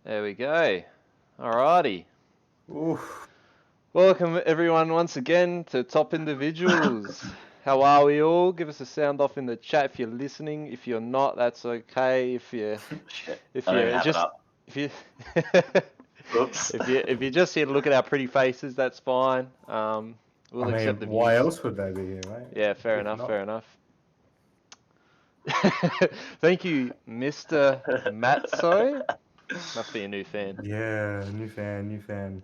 There we go. Alrighty. Oof. Welcome everyone once again to Top Individuals. How are we all? Give us a sound off in the chat if you're listening. If you're not, that's okay. Shit. If I don't you're even have it just up. if you Oops. if you're just here to look at our pretty faces, that's fine. We'll accept the why views. else would they be here, mate? Yeah, fair If enough. not- Fair enough. Thank you, Mr. Matso. Must be a new fan. Yeah, new fan.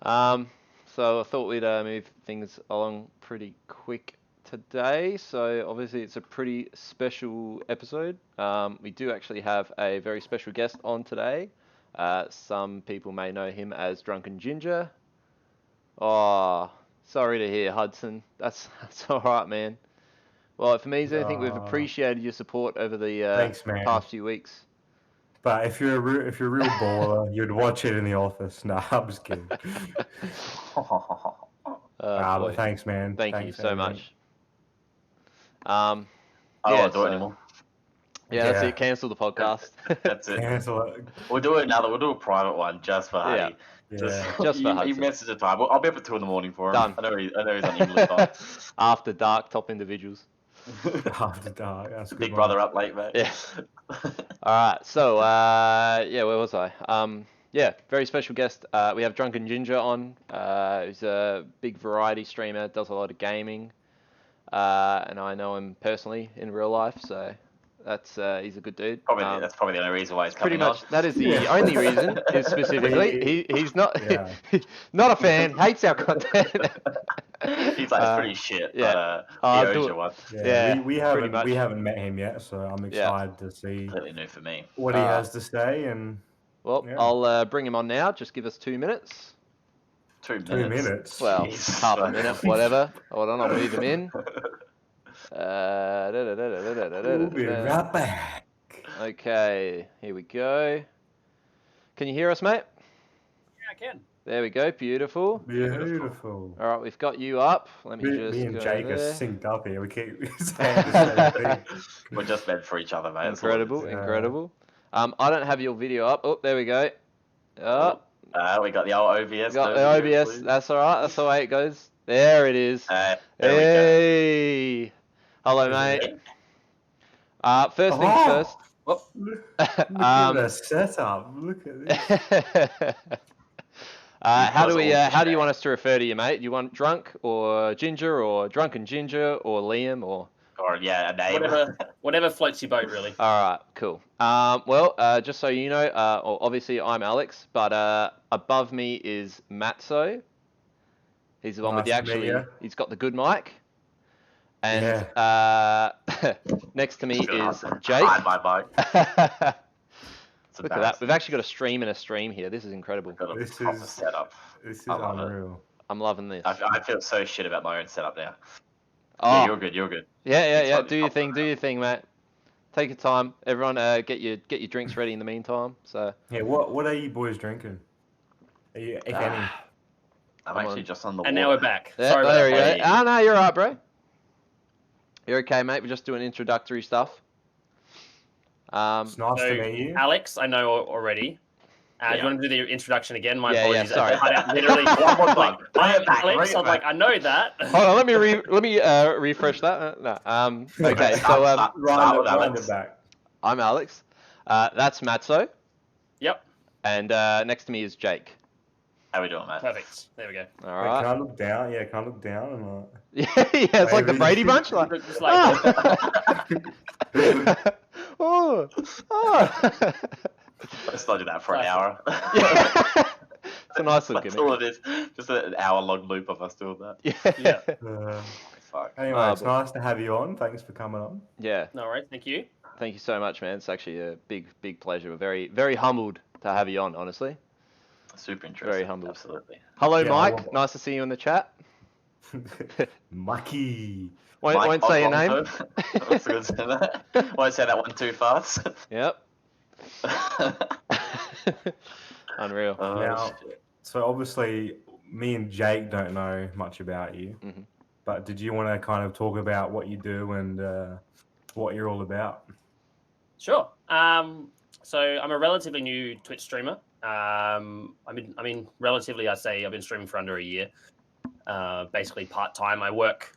So I thought we'd move things along pretty quick today. So obviously it's a pretty special episode. We do actually have a very special guest on today. Some people may know him as DrunkenGinger. Oh, sorry to hear, Hudson. That's all right, man. Well, if it means anything, we've appreciated your support over the Thanks, man. past few weeks. But if you're a real baller, you'd watch it in the office. Nah, I'm just kidding. But thanks, man. Thank Thanks, you so everything. much. I don't Yeah, want to do so- it anymore. Yeah, that's Yeah. it. Cancel the podcast. That's it. Cancel it. We'll do another. We'll do a private one just for Yeah. Huddy. Yeah. Just for you Hudson. message the time. I'll be up at 2 in the morning for him. Done. I know he's on English time. After dark, Top Individuals. After dark. That's a good. Big one. brother up late, mate. Yeah. All right. So, yeah, where was I? Yeah, very special guest. We have DrunkenGinger on. Who's a big variety streamer, does a lot of gaming, and I know him personally in real life, so that's he's a good dude. That's probably the only reason why he's Pretty coming much, that is the Yeah. only reason. Is specifically, he's not not a fan, hates our content. on. He's like, it's pretty shit, yeah. but he do owes it. you one. Yeah, we pretty much. haven't met him yet, so I'm excited to see Completely new for me. what he has to say. And Well, Yeah. I'll bring him on now. Just give us 2 minutes. 2 minutes. 2 minutes. Well, Jesus. half a minute, whatever. Hold on, I'll move him in. We'll be right back. Okay, here we go. Can you hear us, mate? Yeah, I can. There we go, beautiful. Beautiful. All right, we've got you up. Let me just Me and go Jake are there. synced up here. We keep saying the same thing. We're just meant for each other, mate. That's all it is. Incredible, Yeah. incredible. I don't have your video up. Oh, there we go. Oh, We got the old OBS. got the don't we, OBS. please? That's all right. That's the way it goes. There it is. There Hey. Hello, mate. First things Oh! first. Look at the setup. Look at this. How do you want us to refer to you, mate? Do you want drunk or ginger or drunken ginger or Liam or? Or yeah, a name. Whatever floats your boat, really. All right, cool. Well, just so you know, obviously I'm Alex, but above me is Matso. He's the one with the Nice to meet ya. he's got the good mic. And next to me is Jake. Hide my bike. It's Look at that. We've actually got a stream and a stream here. This is incredible. got a This proper is- setup. This is I love it. unreal. I'm loving this. I feel so shit about my own setup now. Oh, Yeah, you're good. You're good. yeah. It's fine, Do your it's thing. fine. Do your thing, mate. Take your time. Everyone, get your drinks ready in the meantime. So. Yeah, what are you boys drinking? Are you, if any? I'm Come actually on. just on the And water. now we're back. Yeah, Sorry there we about go. that. Hey. Ah, no, you're alright, bro. You're okay, mate. We're just doing introductory stuff. It's nice So, to meet you. Alex, I know already. Do Yeah. you want to do the introduction again? My Yeah, apologies. sorry. I literally, One more time. I am Bring it back, Alex. bring it I'm like, back. I know that. Hold on, let me refresh that. No. Okay, so Start with Round Alex. it back. I'm Alex. That's Matso, Yep, and next to me is Jake. How we doing, mate? perfect. There we go. All Wait, right. can I look down? Yeah, can I look down? And, Yeah, it's like the Brady Bunch. Like, Just like, oh, oh. Let's not do that for an hour. It's a nice little That's gimmick. all it is. Just an hour-long loop of us doing that. Yeah. Fuck. anyway, Oh, it's boy. nice to have you on. Thanks for coming on. Yeah. no worries. Thank you. Thank you so much, man. It's actually a big pleasure. We're very humbled to have you on, honestly. Super interesting. humbled. Absolutely. Hello, Yeah, Mike. well- Nice to see you in the chat. Mucky. Won't say your name. Won't say that one too fast. Yep. Unreal. Oh, Now- shit. So obviously, me and Jake don't know much about you, Mhm. but did you want to kind of talk about what you do and what you're all about? Sure. So I'm a relatively new Twitch streamer. I mean, relatively, I say I've been streaming for under a year. Basically part time. I work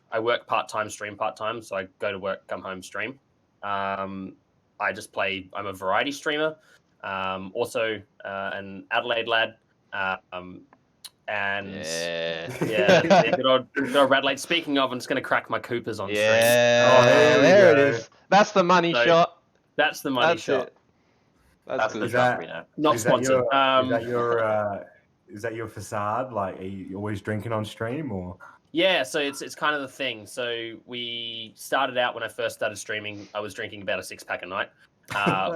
part time, stream part time. So I go to work, come home, stream. I just play. I'm a variety streamer. Also an Adelaide lad. And Yeah. that's it. Good old Adelaide. Speaking of, I'm just going to crack my Coopers on stream. Yeah. Oh, there we there it go. is. That's the money So, shot. That's the money That's shot. it. That's the good. shot, you know. Not Is that sponsored. is that your facade? Like, are you always drinking on stream, or? Yeah, so it's kind of the thing. So we started out when I first started streaming. I was drinking about a 6-pack a night,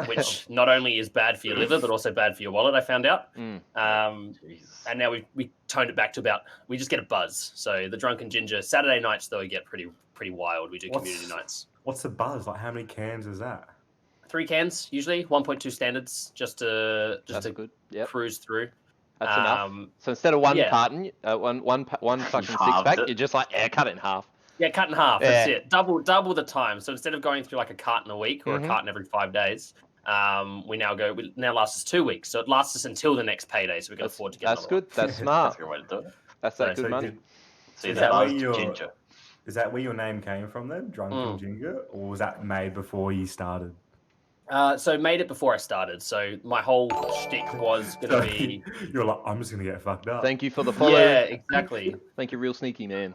which not only is bad for your liver but also bad for your wallet. I found out, Jesus. and now we toned it back to we just get a buzz. So the Drunken Ginger Saturday nights though get pretty wild. We do community nights. What's the buzz? Like, how many cans is that? 3 cans usually, 1.2 standards, just to That's good. Yep. cruise through. That's enough. So instead of one yeah. carton, one fucking halved 6-pack, it. you're just like, cut it in half. Yeah, cut in half. That's Yeah. it. Double the time. So instead of going through like a carton a week or a carton every 5 days, we now lasts us 2 weeks. So it lasts us until the next payday, so we can afford to get. That's another good. That's That's smart. a good way to do it. That's that So good money. So Is the that where buzzed your- ginger. Is that where your name came from then, DrunkenGinger, or was that made before you started? So made it before I started. So my whole shtick was gonna be. You're like, I'm just gonna get fucked up. Thank you for the follow. Yeah, exactly. Thank you, real sneaky man.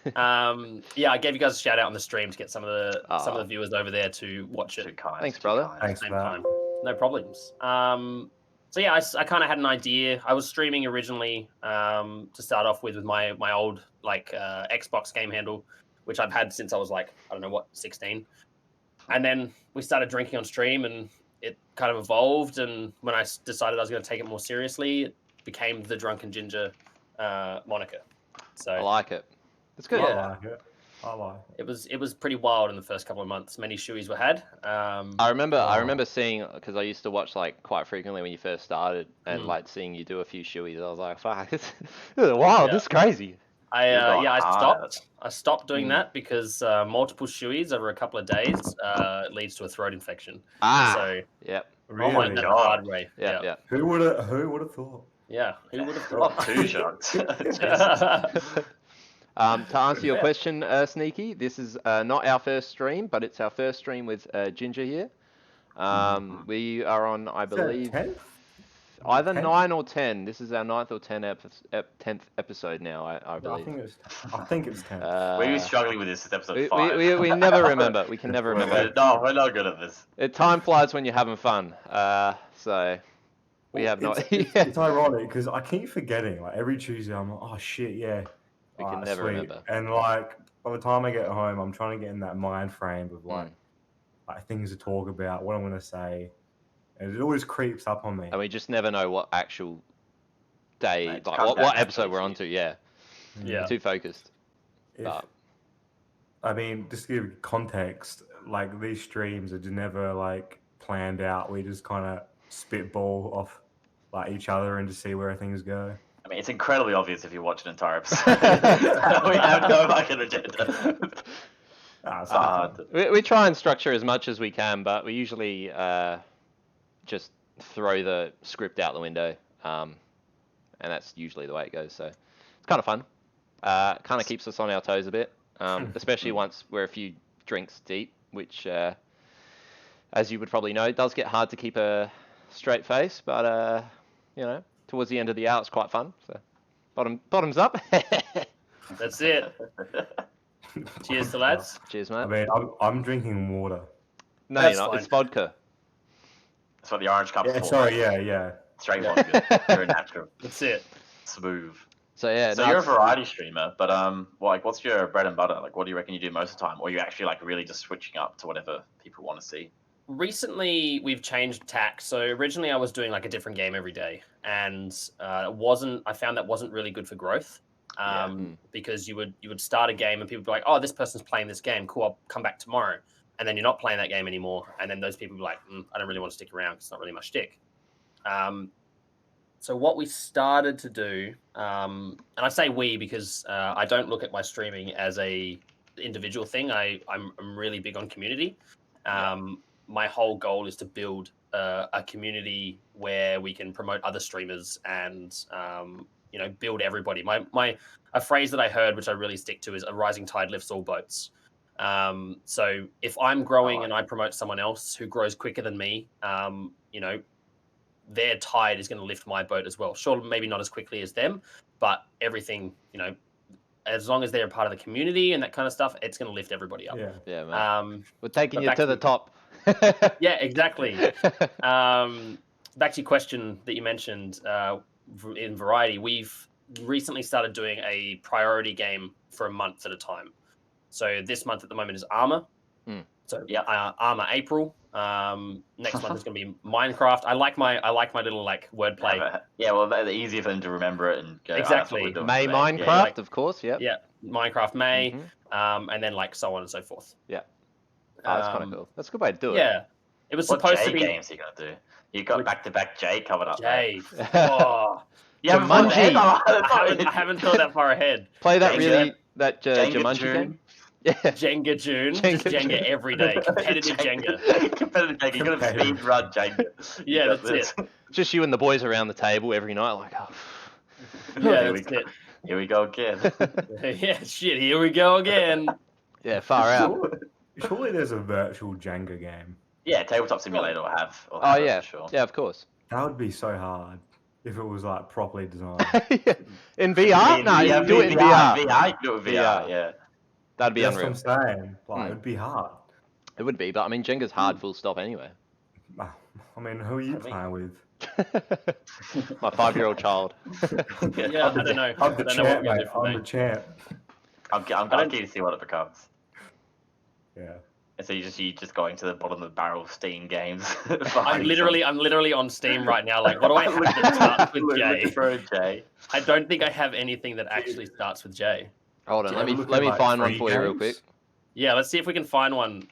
Yeah, I gave you guys a shout out on the stream to get some of the viewers over there to watch it. Too kind. Thanks, too brother. kind. Thanks Same for that. time. No problems. So yeah, I kind of had an idea. I was streaming originally to start off with my old Xbox game handle, which I've had since I was 16. And then we started drinking on stream, and it kind of evolved. And when I decided I was going to take it more seriously, it became the Drunken Ginger moniker. So I like it. It's good. Yeah. I like it. I like it. it was pretty wild in the first couple of months. Many shoeys were had. I remember seeing, because I used to watch quite frequently when you first started, and seeing you do a few shoeys. I was like, fuck, this is wild. Yeah. This is crazy. I stopped doing that because multiple shoeys over a couple of days leads to a throat infection. So Yep. Really? my that's the God. hard way. Yeah. Yeah. Who would have thought? Yeah. Who would have Oh, thought? 2 shots. Jesus. To answer your question, Sneaky, this is not our first stream, but it's our first stream with Ginger here. We are on, I believe, 10th? either 10th? 9 or 10. This is our 9th or 10th episode now, I I believe. think it's 10. We were struggling with this at episode We 5. we never remember. We can never remember. No, we're not good at this. Time flies when you're having fun. So we have no. It's ironic because I keep forgetting. Like every Tuesday, I'm like, oh shit, yeah. We can Alright, never sweet. remember. And by the time I get home, I'm trying to get in that mind frame of like things to talk about, what I'm gonna say, and it always creeps up on me. And we just never know what actual day, Right, what episode we're on to. Yeah. Yeah. Too focused. If- But I mean, just to give context, these streams are never planned out. We just kind of spitball off each other and just see where things go. I mean, it's incredibly obvious if you watch an entire episode. We have no fucking agenda. It's we try and structure as much as we can, but we usually just throw the script out the window, and that's usually the way it goes. So it's kind of fun. Kind of keeps us on our toes a bit, especially once we're a few drinks deep, which, as you would probably know, it does get hard to keep a straight face. But towards the end of the hour, it's quite fun. So bottoms up. That's it. Cheers to lads. Cheers, I mate. mean, I'm drinking water. No, That's you're not. fine. It's vodka. That's what the orange cup's Yeah, for. sorry, yeah. Straight vodka. Very natural. That's it. Smooth. So yeah. So no, you're a it's- variety streamer, but what's your bread and butter? What do you reckon you do most of the time? Or are you actually really just switching up to whatever people want to see? Recently, we've changed tack. So originally, I was doing a different game every day, and I found that wasn't really good for growth. Because you would start a game and people would be like, oh, this person's playing this game. Cool, I'll come back tomorrow. And then you're not playing that game anymore. And then those people would be like, I don't really want to stick around because it's not really my shtick. So what we started to do, and I say we because I don't look at my streaming as a individual thing. I'm really big on community. My whole goal is to build a community where we can promote other streamers and build everybody. A phrase that I heard, which I really stick to, is a rising tide lifts all boats. So if I'm growing and I promote someone else who grows quicker than me, their tide is going to lift my boat as well. Sure, maybe not as quickly as them, but everything, as long as they're a part of the community and that kind of stuff, it's going to lift everybody up. Yeah, man. We're taking but you to the top. Yeah, exactly. Back to your question that you mentioned in Variety, we've recently started doing a priority game for a month at a time. So this month at the moment is Armor. So Armor April. Next month is going to be Minecraft. I like my little wordplay. Yeah, well, they're easier for them to remember it and go. Exactly. May Minecraft, of course. Yeah. Yeah, Minecraft May, and then so on and so forth. Yeah. Oh, that's kind of cool. That's a good way to do it. Yeah. It was What supposed J to be games are you gonna do? You got back-to-back J covered up. J. Oh, You haven't Jumanji. I haven't thought that far ahead. Play that Jenga. Jumanji June. game. Yeah. Jenga June. Just Jenga every day. Competitive Jenga. Competitive Jenga. You're gonna speed run Jenga. Yeah, that's it. Just you and the boys around the table every night, like, oh. Yeah, that's it. Here we go again. Yeah, shit, here we go again. Yeah, far out. Surely there's a virtual Jenga game. Yeah, Tabletop Simulator will have. Oh yeah, for sure. yeah, of course. That would be so hard if it was properly designed. In VR? No, you can do it in VR. VR, you can do it with VR, yeah. That'd be That's unreal. what I'm saying. It would be hard. It would be, but I mean, Jenga's hard full stop anyway. I mean, who are you playing with? My 5-year-old child. Yeah, I don't know. I'm the I don't know what champ, we're mate. do for I'm me. the champ. I'm keen to see what it becomes. Yeah. And so you just going to the bottom of the barrel of Steam games. I'm literally on Steam right now. Like, what do I have that starts with J? Looking for a J. I don't think I have anything that actually starts with J. Hold on, Yeah, let me looking like find one free for you real games. quick. Yeah, let's see if we can find one.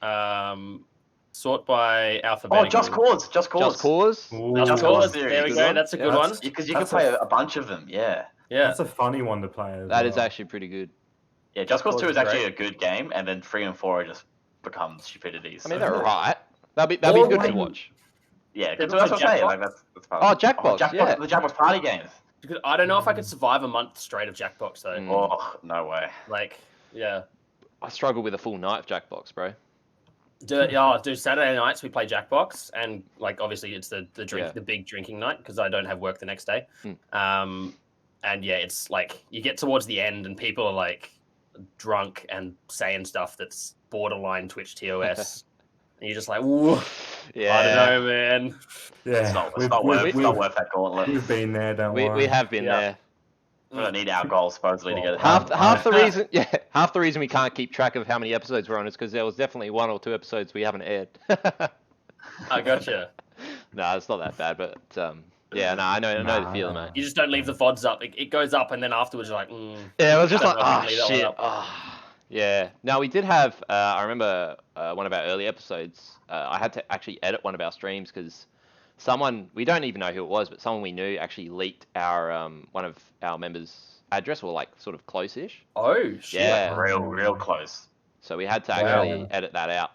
Sort by alphabetical. Oh, Just Cause. Just Cause? Ooh, Just Cause. series. There we Good go. one. That's a Yeah, good one. Because you can That's play a bunch of them, yeah. Yeah. That's a funny one to play. That is actually pretty good. Yeah, Just Cause 2 is is actually great. a good game, and then 3 and 4 are just become stupidities. I mean, so- they're alright. That'd be Or good to when- watch. Yeah, They're that's what I'm saying. Jackbox? Like, that's fun. Oh, Jackbox, yeah. The Jackbox party games. Because I don't know if I could survive a month straight of Jackbox though. Oh, no way. Like, yeah. I struggle with a full night of Jackbox, bro. Do Saturday nights we play Jackbox, and obviously it's the Yeah. big drinking night because I don't have work the next day. Hmm. And yeah, it's you get towards the end and people are drunk and saying stuff that's borderline Twitch TOS, and you're just like, whoa, Yeah. I don't know, man. Yeah. It's not worth that gauntlet. We've been there, don't We worry. have been Yeah. there. We don't need alcohol supposedly to get it. Half the reason we can't keep track of how many episodes we're on is because there was definitely 1 or 2 episodes we haven't aired. I gotcha. No, it's not that bad, but yeah, no, I know the feeling, mate. You just don't leave the VODs up. It goes up, and then afterwards you're like, Yeah, it was just Don't like, know if I oh can leave that one shit. up. Oh. Yeah. Now we did have. I remember one of our early episodes. I had to actually edit one of our streams because someone, we don't even know who it was, but someone we knew actually leaked our one of our members' address, or sort of close-ish. oh shit. Yeah. Real close. So we had to actually edit that out.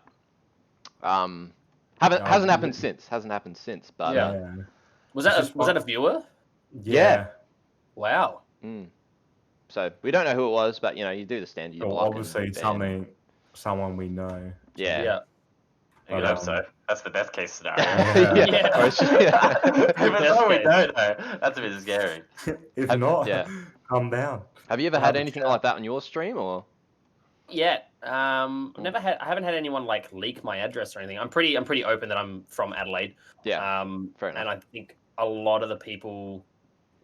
Hasn't happened since. But Yeah. Yeah. Was that a viewer? Yeah. Wow. So we don't know who it was, but you do the standard. You Well, block and obviously, ban. someone we know. Yeah. Yeah. You But, hope so. That's the best case scenario. Yeah. Or it's just- yeah. If it's someone we case. don't know, that's a bit scary. If Have- not, yeah. calm down. Have you ever had anything like that on your stream, or? Yeah. I haven't had anyone leak my address or anything. I'm pretty open that I'm from Adelaide. Yeah. Fair enough. And I think a lot of the people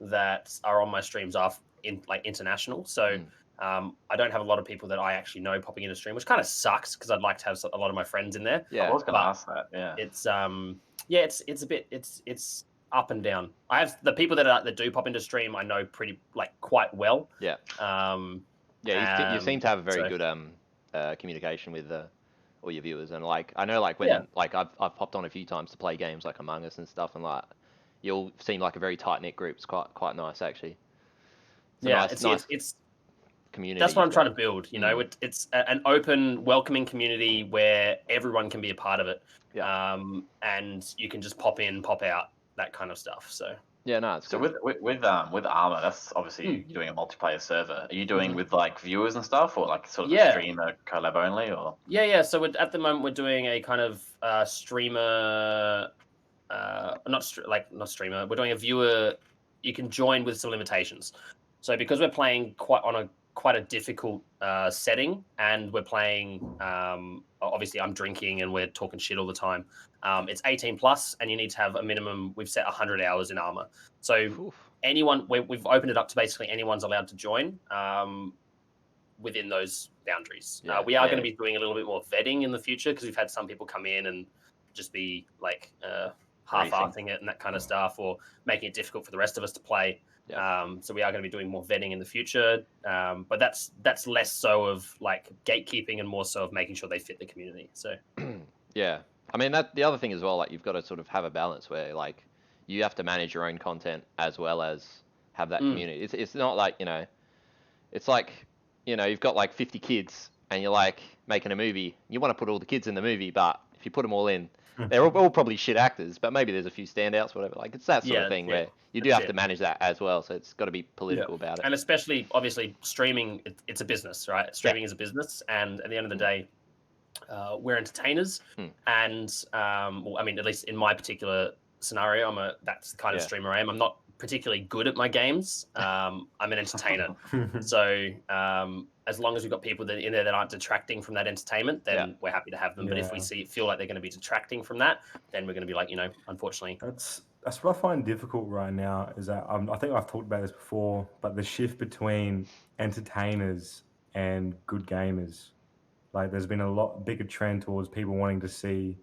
that are on my streams are international. So I don't have a lot of people that I actually know popping in a stream, which kind of sucks because I'd like to have a lot of my friends in there. Yeah. I was going to but ask that, yeah. It's a bit it's up and down. I have the people that do pop into stream I know pretty quite well. Yeah. Yeah. You seem to have a very so- good communication with all your viewers, and I know when Yeah. I've popped on a few times to play games like Among Us and stuff, and you'll seem like a very tight knit group. It's quite nice actually. It's a nice it's community. That's what I'm you've trying to got. build. You know, it's an open, welcoming community where everyone can be a part of it. Yeah. And you can just pop in, pop out, that kind of stuff. So Yeah, no, it's So good. with Armor, that's obviously you're doing a multiplayer server. Are you doing with like viewers and stuff, or like sort of a streamer collab only, or? Yeah. So at the moment we're doing a kind of streamer, not streamer. We're doing a viewer. You can join with some limitations. So because we're playing quite a difficult setting, and we're playing, obviously I'm drinking and we're talking shit all the time. It's 18 plus, and you need to have a minimum. We've set 100 hours in Armor. So Oof. we've opened it up to basically anyone's allowed to join within those boundaries. Yeah. We are going to be doing a little bit more vetting in the future, because we've had some people come in and just be like half-assing it and that kind of stuff, or making it difficult for the rest of us to play. Yeah. So we are going to be doing more vetting in the future, but that's less so of like gatekeeping and more so of making sure they fit the community. So Yeah, I mean that the other thing as well, like you've got to sort of have a balance where like you have to manage your own content as well as have that community. It's not like, you know, it's like, you know, you've got like 50 kids and you're like making a movie. You want to put all the kids in the movie, but if you put them all in, they're all probably shit actors, but maybe there's a few standouts, whatever. Like it's that sort of thing where you do have to manage that as well. So it's got to be political about it. And especially, obviously, streaming, it's a business, right? Streaming is a business, and at the end of the day, we're entertainers. And well, I mean, at least in my particular scenario, that's the kind of streamer I am. I'm not particularly good at my games. I'm an entertainer. So as long as we've got people in there that aren't detracting from that entertainment, then we're happy to have them. But if we feel like they're going to be detracting from that, then we're going to be like, you know, unfortunately. That's what I find difficult right now, is that I think I've talked about this before, but the shift between entertainers and good gamers. Like there's been a lot bigger trend towards people wanting to see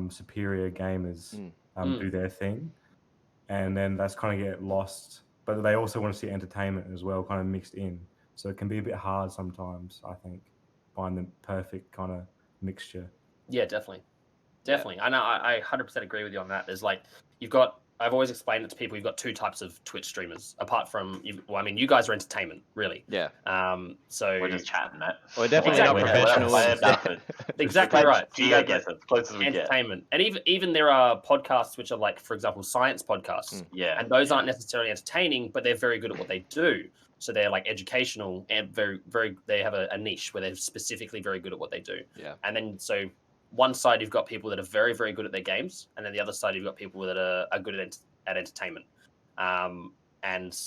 superior gamers do their thing. And then that's kind of get lost. But they also want to see entertainment as well, kind of mixed in. So it can be a bit hard sometimes, I think, find the perfect kind of mixture. Yeah, definitely. I know, I 100% agree with you on that. There's like, I've always explained it to people, you've got two types of Twitch streamers, apart from, I mean, you guys are entertainment, really. Yeah. So we're just chatting, Matt. We're definitely not professionals. Exactly right. I guess as close as we entertainment. And even there are podcasts which are like, for example, science podcasts. And those aren't necessarily entertaining, but they're very good at what they do. So they're like educational and very, very, they have a niche where they're specifically very good at what they do. Yeah. And then, so one side you've got people that are very, very good at their games, and then the other side you've got people that are good at entertainment. And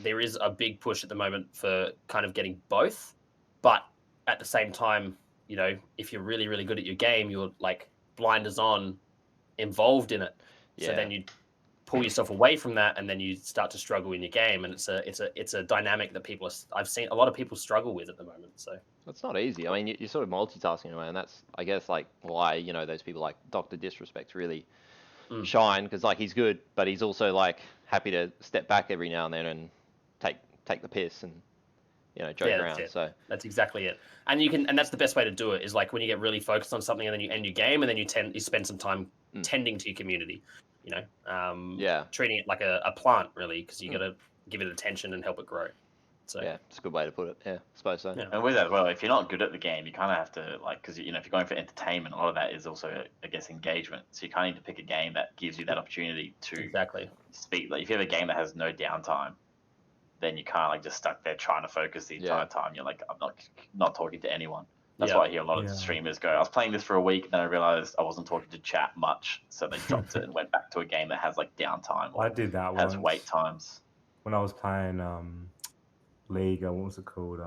there is a big push at the moment for kind of getting both, but at the same time, you know, if you're really, really good at your game, you're like blinders on, involved in it. So then you pull yourself away from that, and then you start to struggle in your game, and it's a dynamic that I've seen a lot of people struggle with at the moment. So it's not easy. I mean, you're sort of multitasking away, and that's, I guess, like why, you know, those people like Dr. Disrespect really shine, because like he's good, but he's also like happy to step back every now and then and take the piss and, you know, joke around. So that's exactly it. And that's the best way to do it, is like when you get really focused on something and then you end your game, and then you spend some time tending to your community, you know, treating it like a plant, really, because you got to give it attention and help it grow. So yeah, it's a good way to put it. Yeah, I suppose so. Yeah. And with that as well, if you're not good at the game, you kind of have to, like, because, you know, if you're going for entertainment, a lot of that is also, I guess, engagement. So you kind of need to pick a game that gives you that opportunity to speak. Like, if you have a game that has no downtime, then you're kind of like just stuck there trying to focus the entire time. You're like, I'm not talking to anyone. That's why I hear a lot of streamers go, I was playing this for a week, and then I realized I wasn't talking to chat much, so they dropped it and went back to a game that has like downtime. Or I did that has wait times. When I was playing League, what was it called?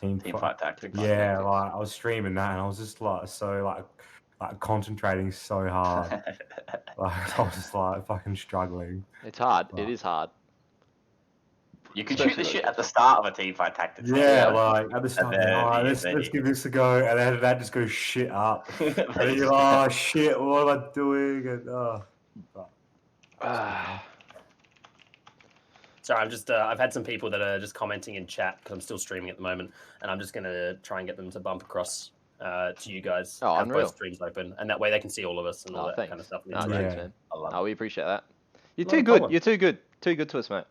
Teamfight Tactics. Yeah, like I was streaming that, and I was just like like concentrating so hard. Like I was just like fucking struggling. It's hard. It is hard. You can shoot the shit at the start of a Teamfight Tactics. Yeah, like at the start, let's give this a go, and then that just goes shit up. And then you're like, oh shit, what am I doing? And Sorry, I'm just I've had some people that are just commenting in chat, because I'm still streaming at the moment, and I'm just gonna try and get them to bump across to you guys. Oh, have unreal. both streams open, and that way they can see all of us and all that kind of stuff. Thanks, man. We appreciate that. You're No too good. problem. You're too good. Too good to us, mate.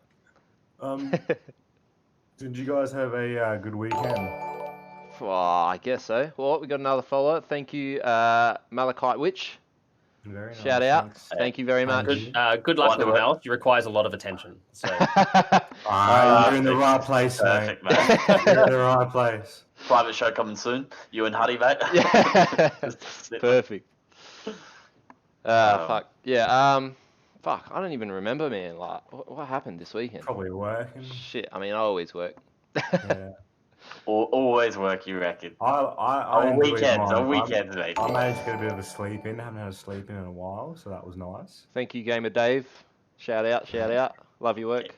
Did you guys have a good weekend? Oh, I guess so. Well, we got another follower. Thank you, Malachite Witch. Very nice. Shout out. Thanks. Thank you very much. Good luck with health. It requires a lot of attention. So You're in the right place, Perfect, mate. mate. You're in the right place. Private show coming soon. You and Huddy, mate. Yeah. Perfect. Um, Fuck. Yeah. Fuck. I don't even remember, man. Like, what happened this weekend? Probably working. Shit. I mean, I always work. Yeah. Always work, you reckon? I On enjoyed weekends, mine. on weekends, mate. I managed to get a bit of a sleep in. Haven't had a sleep in a while, so that was nice. Thank you, Gamer Dave. Shout out. Shout out. Love your work.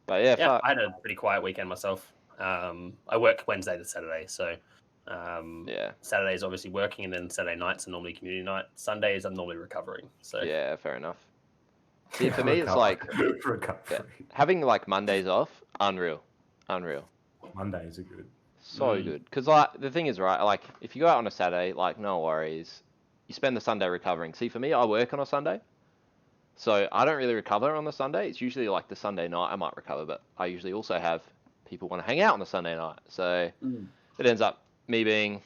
But yeah, fuck. I had a pretty quiet weekend myself. I work Wednesday to Saturday, so Yeah. Saturday's obviously working, and then Saturday nights are normally community night. Sundays I'm normally recovering. So Yeah, fair enough. See, for me, it's like having like Mondays off. Unreal. Mondays are good. So good. Because like the thing is, right, like if you go out on a Saturday, like no worries. You spend the Sunday recovering. See, for me, I work on a Sunday. So I don't really recover on the Sunday. It's usually like the Sunday night I might recover, but I usually also have people want to hang out on the Sunday night. So it ends up me being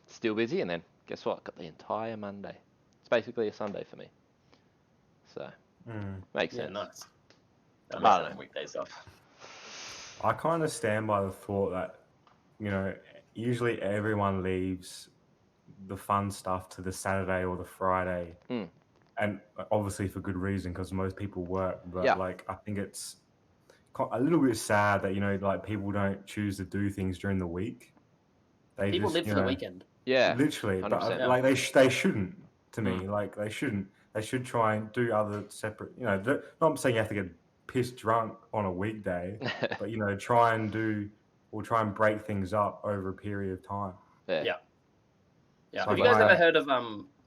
still busy, and then guess what? Got the entire Monday. It's basically a Sunday for me. So makes sense. nice. I'm I not don't having know. weekdays off. I kind of stand by the thought that, usually everyone leaves the fun stuff to the Saturday or the Friday. And obviously for good reason, because most people work. But like, I think it's a little bit sad that, like people don't choose to do things during the week. People live for the weekend. Yeah. Literally. 100%. But like they shouldn't, to me. Like they shouldn't. They should try and do other separate, not saying you have to get pissed drunk on a weekday, but try and break things up over a period of time. Yeah. Have you guys ever heard of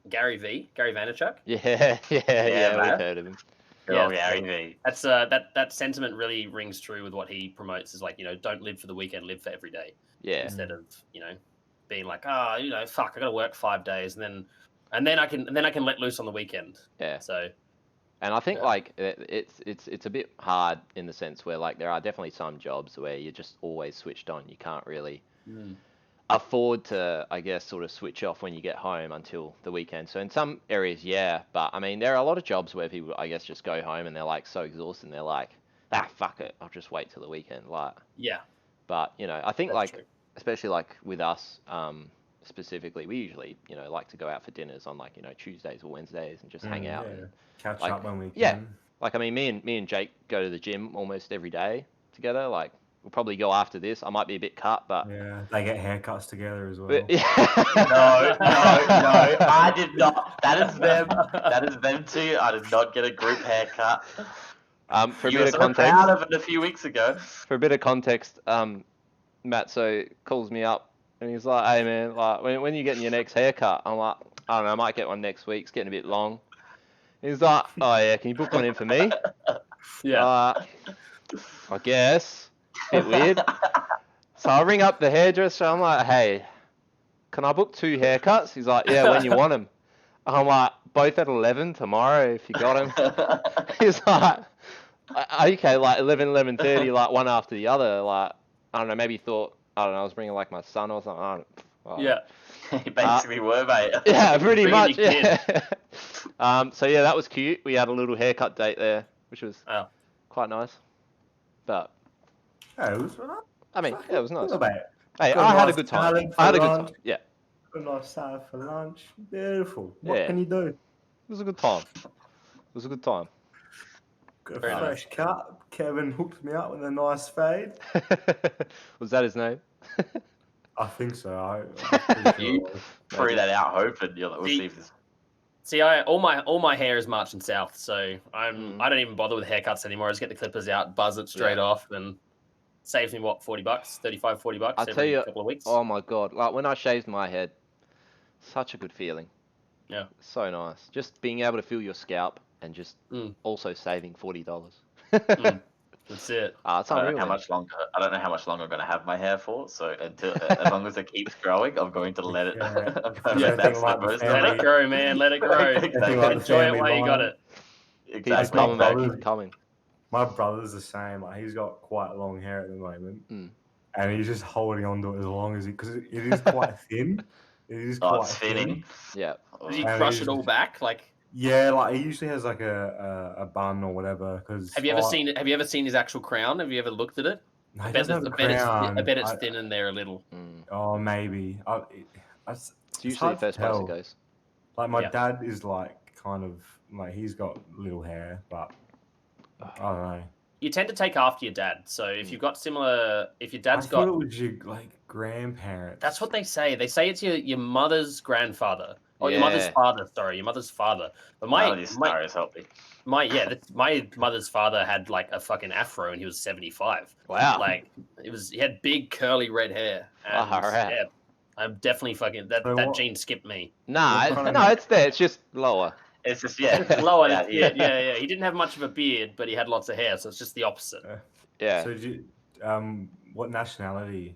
Gary Vaynerchuk? Yeah, we've heard of him. Gary V. That's that sentiment really rings true with what he promotes. Is like, don't live for the weekend, live for every day. Yeah. Instead of being like, fuck, I got to work 5 days, and then I can let loose on the weekend. Yeah. So. And I think like it's a bit hard in the sense where like there are definitely some jobs where you're just always switched on. You can't really afford to, I guess, sort of switch off when you get home until the weekend. So in some areas, yeah, but I mean there are a lot of jobs where people, I guess, just go home and they're like so exhausted and they're like, fuck it, I'll just wait till the weekend. Like, yeah. But I think That's like true. especially like with us specifically, we usually like to go out for dinners on like Tuesdays or Wednesdays and just hang out. And, catch like, up when we can. Yeah. Like, I mean, me and Jake go to the gym almost every day together. Like, we'll probably go after this. I might be a bit cut, but... Yeah, they get haircuts together as well. No, I did not. That is them. That is them too. I did not get a group haircut. For a You bit were of so context... proud of it a few weeks ago. For a bit of context, Matt so calls me up and he's like, hey, man, like, when are you getting your next haircut? I'm like, I don't know, I might get one next week. It's getting a bit long. He's like, oh, yeah, can you book one in for me? Yeah. I guess. Bit weird. So I ring up the hairdresser. I'm like, hey, can I book 2 haircuts? He's like, yeah, when you want them. I'm like, both at 11 tomorrow if you got them. He's like, okay, like 11, 11:30, like one after the other. Like, I don't know, maybe he thought, I don't know, I was bringing like my son or something. I don't know. Yeah. You basically were, mate. Yeah, pretty Bringing much. your Yeah. So yeah, that was cute. We had a little haircut date there, which was quite nice. But Yeah, it was. I mean, yeah, it was nice. What about it? Hey, Got I had a nice good time. salad for I had a good lunch. time. Yeah, Got a nice salad for lunch. Beautiful. What Yeah. can you do? it was a good time. It was a good time. Got a Very fresh cut. Kevin hooked me up with a nice fade. Was that his name? I think so. I'm pretty sure You it was. threw that out hoping you're like, we'll see if this. See, all my hair is marching south, so I don't even bother with haircuts anymore. I just get the clippers out, buzz it straight off, and saves me what, $40, $35, $40 I'll tell every you, couple of weeks. oh my god, like when I shaved my head, such a good feeling. Yeah. So nice. Just being able to feel your scalp and just also saving $40. That's it. It's I don't unreal. know how man. much longer. I don't know how much longer I'm going to have my hair for. So until as long as it keeps growing, I'm going to let it. Yeah. I'm going to let that slip most of Let it grow, man. Let it grow. Exactly. Like the Enjoy it family while you got line. it. Keep Exactly. coming, man. Brothers. Keep coming. My brother's the same. Like, he's got quite long hair at the moment, Mm. and he's just holding on to it as long as because it is quite thin. It is Oh, quite it's thinning. Yeah. Does he And crush he's it all just- back? Like, Yeah, like he usually has like a bun or whatever. Because have you ever seen it? Have you ever seen his actual crown? Have you ever looked at it? No, I he bet, doesn't have a I bet it's crown. thin in there a little. Mm. Oh, maybe. It's It's usually hard the to first place it tell. goes. Like my Yeah. dad is like kind of like he's got little hair, but I don't know. You tend to take after your dad. So if you've got similar, if your dad's I thought got, it was your like grandparents. that's what they say. They say it's your mother's grandfather or your mother's Yeah. father. Sorry, your mother's father. But None of these scenarios help me. my mother's father had like a fucking afro and he was 75. Wow. Like he had big curly red hair. And All right. yeah, I'm definitely fucking that So that what- gene skipped me. Nah, What kind of- no, it's there. It's just lower. It's just It's lower. Yeah, Yeah. He didn't have much of a beard, but he had lots of hair, so it's just the opposite. Yeah. So what nationality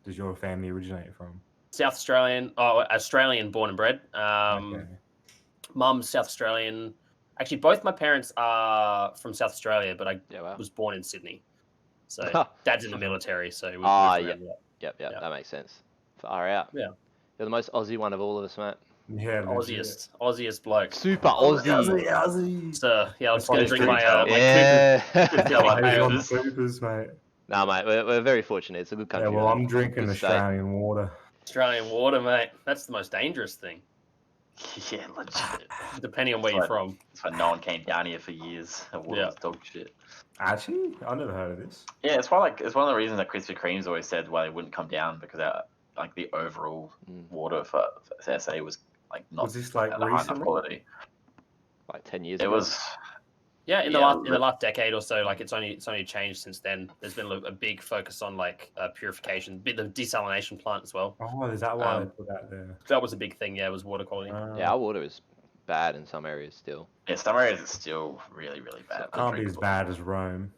does your family originate from? South Australian, Australian born and bred. Okay. Mum's South Australian. Actually, both my parents are from South Australia, but I Yeah. Wow. was born in Sydney. So dad's in the military, so we moved Ah, around yep. a lot. Yep. Yeah. That makes sense. Far out. Yeah. You're the most Aussie one of all of us, mate. Yeah, legit. Aussiest bloke. Super Aussie. Aussie. So yeah, I'm just gonna That's drink what my they my Yeah. Yeah, like Hey, on the Coopers. Coopers, mate. Nah, mate. We're very fortunate. It's a good country. Yeah, well, mate. I'm drinking Good state. Australian water. Australian water, mate. That's the most dangerous thing, Yeah, legit. depending on where you're Right. from. That's why no one came down here for years. The water was dog shit. Actually, I never heard of this. Yeah, it's one of the reasons that Krispy Kreme's always said why they wouldn't come down because like the overall Mm. water for SA was like not Was this like at a high enough recently? quality. Like 10 years It ago. was Yeah, in the Yeah, last decade or so, like it's only changed since then. There's been a big focus on like purification, the desalination plant as well. Oh, is that why they Um, put that there? That was a big thing. Yeah, it was water quality. Yeah, our water is bad in some areas still. yeah, some areas it's still really, really bad. Can't be as bad as Rome.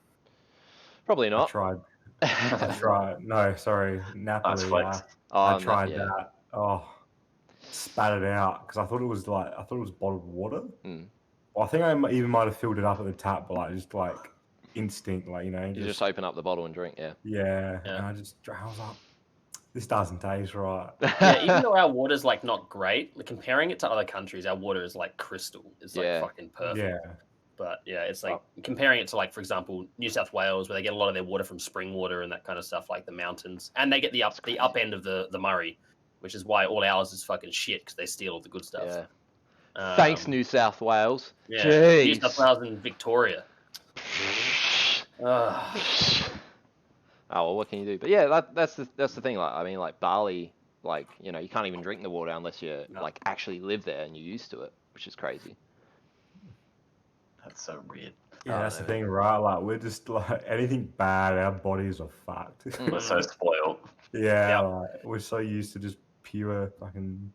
Probably I not. tried. I tried. No, sorry, Nice Napoli. flex. I no, tried yeah. that. Oh, spat it out because I thought it was bottled water. Mm. Well, I think even might have filled it up at the tap, but like just like instinct, like You just open up the bottle and drink, yeah. yeah. Yeah. And I was like, this doesn't taste right. Yeah, even though our water's like not great, like, comparing it to other countries, our water is like crystal. It's like Yeah. fucking perfect. Yeah, But yeah, it's like comparing it to like, for example, New South Wales, where they get a lot of their water from spring water and that kind of stuff, like the mountains, and they get the up end of the Murray, which is why all ours is fucking shit because they steal all the good stuff. Yeah. Thanks, New South Wales. Yeah, Jeez. New South Wales and Victoria. Ugh. Oh well, what can you do? But yeah, that's the thing. Like, I mean, like Bali, like you can't even drink the water unless you like actually live there and you're used to it, which is crazy. That's so weird. yeah. Oh, That's the no. thing, right? Like we're just like anything bad, our bodies are fucked. We're so spoiled. Yeah, like, we're so used to just pure fucking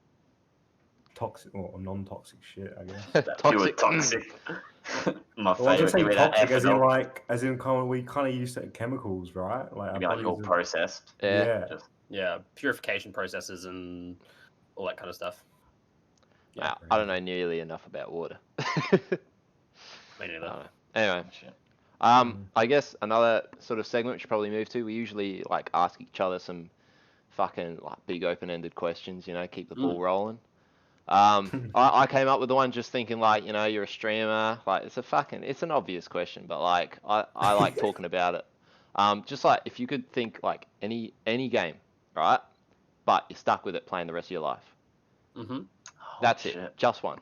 toxic or non-toxic shit, I guess. That pure toxic. My Well, I was favorite. gonna say Give me that toxic, ethanol. as in we kind of used to chemicals, right? Like Maybe like all bodies are- processed. Yeah. Just Yeah, purification processes and all that kind of stuff. Wow, I don't know nearly enough about water. Me neither. I don't know. Anyway, shit. I guess another sort of segment we should probably move to. We usually like ask each other some fucking like big open-ended questions. Keep the ball rolling. I came up with the one just thinking like you're a streamer. Like it's an obvious question, but like I like talking about it. Just like if you could think like any game, right? But you're stuck with it playing the rest of your life. Mm-hmm. That's shit. it. Just one.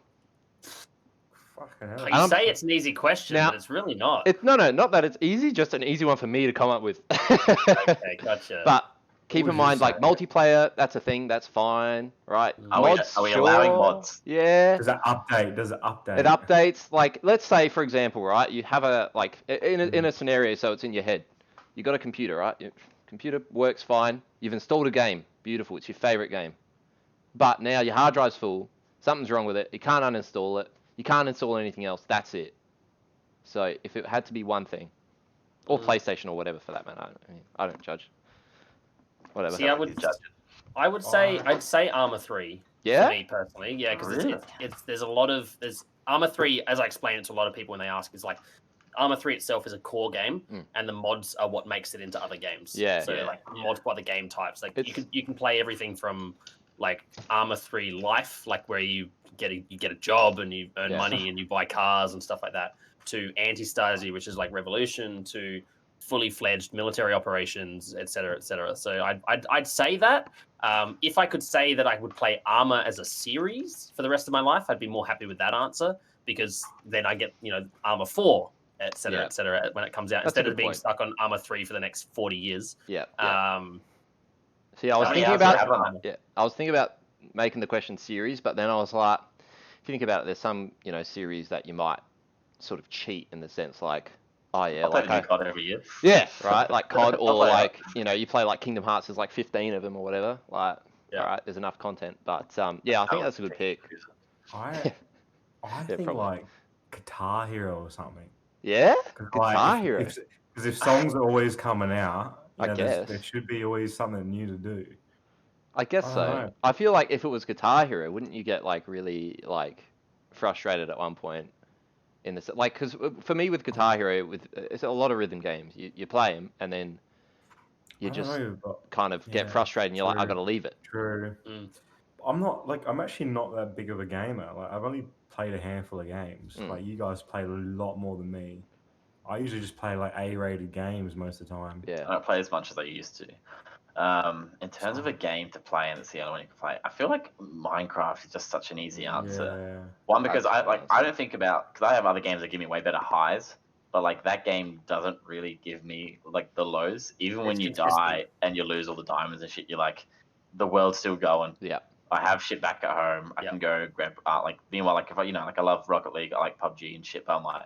Fucking hell. You say it's an easy question, Now- but it's really not. No, not that it's easy. Just an easy one for me to come up with. Okay, gotcha. But keep What in would you mind, like say? multiplayer, that's a thing. That's fine, right? Are we- Mods, are we allowing sure, mods? Yeah. Does it update? It updates. Like, let's say, for example, right? You have a like in a scenario, so it's in your head. You got a computer, right? Your computer works fine. You've installed a game. Beautiful. It's your favorite game. But now your hard drive's full. Something's wrong with it. You can't uninstall it. You can't install anything else. That's it. So if it had to be one thing, or PlayStation or whatever for that matter, I don't judge. Whatever. See, I would say I'd say Armor 3. Yeah? For me personally, yeah, because Really? there's a lot of Armor 3, as I explain it to a lot of people when they ask, is like Arma 3 itself is a core game, and the mods are what makes it into other games. Like mods for other game types. Like you can play everything from like Arma 3 Life, like where you get a job and you earn money and you buy cars and stuff like that, to Anti-Stasi, which is like Revolution, to fully fledged military operations, etc., etc. So I'd say that. If I could say that I would play Arma as a series for the rest of my life, I'd be more happy with that answer, because then I get Arma 4, etc., etc. when it comes out, instead of being stuck on Arma 3 for the next 40 years. See, I was thinking about making the question series, but then I was like, if you think about it, there's some series that you might sort of cheat in the sense like, I play the new COD every year. Yeah, right. Like COD, or like you play like Kingdom Hearts. There's like 15 of them or whatever. Like, all right, there's enough content. But I think that's a good pick. I think like Guitar Hero or something. Yeah, Guitar Hero. Because if songs are always coming out, I guess there should be always something new to do. I guess so. I feel like if it was Guitar Hero, wouldn't you get like really like frustrated at one point? In the like, because for me with Guitar Hero, it's a lot of rhythm games. You play them and then you just kind of get frustrated and you're like, I gotta leave it. True. I'm actually not that big of a gamer. Like, I've only played a handful of games. Like, you guys played a lot more than me. I usually just play like A-rated games most of the time. I don't play as much as I used to. In terms of a game to play and it's the only one you can play, I feel like Minecraft is just such an easy answer. One, because I don't think about, because I have other games that give me way better highs, but like that game doesn't really give me like the lows. Even when you die and you lose all the diamonds and shit, you're like, the world's still going. I have shit back at home. I can go grab meanwhile, like if I love Rocket League, I like PUBG and shit, but I'm like,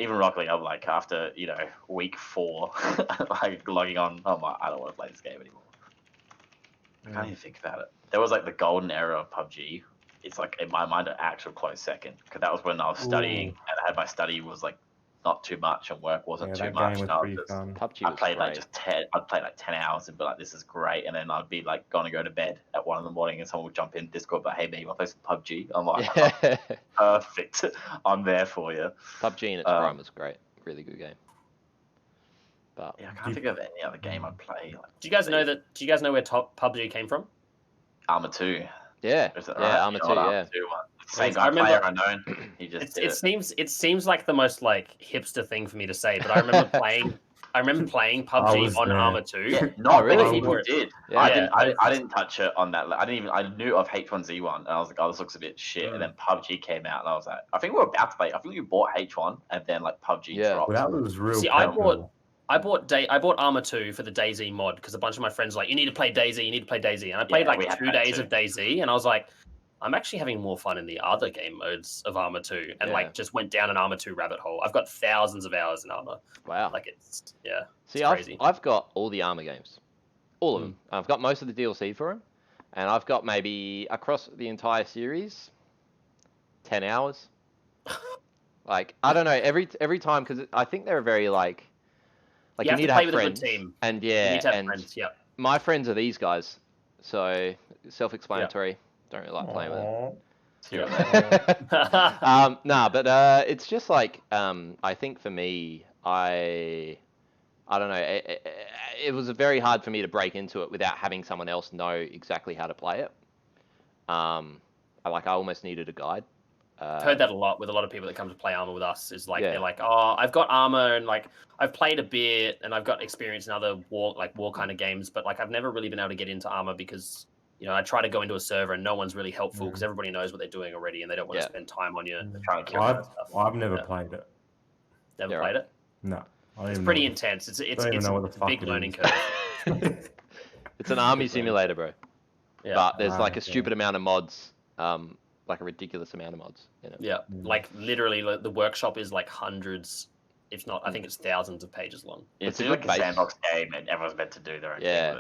even Rocket League, I'm like, after, week 4, like logging on, I'm like, I don't want to play this game anymore. I can't even think about it. There was like the golden era of PUBG. It's like, in my mind, an actual close second. Because that was when I was studying, and I had my study was like not too much and work wasn't too much. And I played like 10 hours and be like, this is great. And then I'd be like, gonna go to bed at 1 a.m. and someone would jump in Discord, but hey man, you want to play some PUBG? I'm like, perfect. I'm there for you. PUBG in its prime was great. Really good game. But I can't think of any other game I'd play. Do you guys know where PUBG came from? Arma 2. Yeah, Arma 2, yeah. Same guy, Player Unknown. It seems like the most like hipster thing for me to say, but I remember playing PUBG on Arma 2. Yeah, not many people did. I didn't touch it on that. I knew of H1Z1, and I was like, oh, this looks a bit shit. And then PUBG came out, and I was like, I think we were about to play. I think we bought H1, and then like PUBG dropped. Well, that was real. See, I bought Arma 2 for the DayZ mod because a bunch of my friends were like, you need to play DayZ, and I played like 2 days of DayZ, and I was like, I'm actually having more fun in the other game modes of Arma 2, and like just went down an Arma 2 rabbit hole. I've got thousands of hours in Arma. Wow. Like it's crazy. I've got all the Arma games, all of them. I've got most of the DLC for them, and I've got maybe across the entire series 10 hours. Like, I don't know, every time, because I think they're very like you need to have friends. A good team. And you need to have friends. My friends are these guys, so self-explanatory. Don't really like playing with them. But it's just like I think for me, I don't know. It was very hard for me to break into it without having someone else know exactly how to play it. I almost needed a guide. Heard that a lot with a lot of people that come to play Arma with us. Is like they're like, oh, I've got Arma and like I've played a bit and I've got experience in other war kind of games, but like I've never really been able to get into Arma because I try to go into a server and no one's really helpful because everybody knows what they're doing already and they don't want to spend time on you trying to kill stuff. I've never played it. Never played it? No. It's pretty intense. It's a big learning curve. It's an army simulator, bro. Yeah. But there's like a stupid amount of mods. Like a ridiculous amount of mods. Like literally the workshop is like hundreds, if not, I think it's thousands of pages long. It's like a sandbox game and everyone's meant to do their own thing.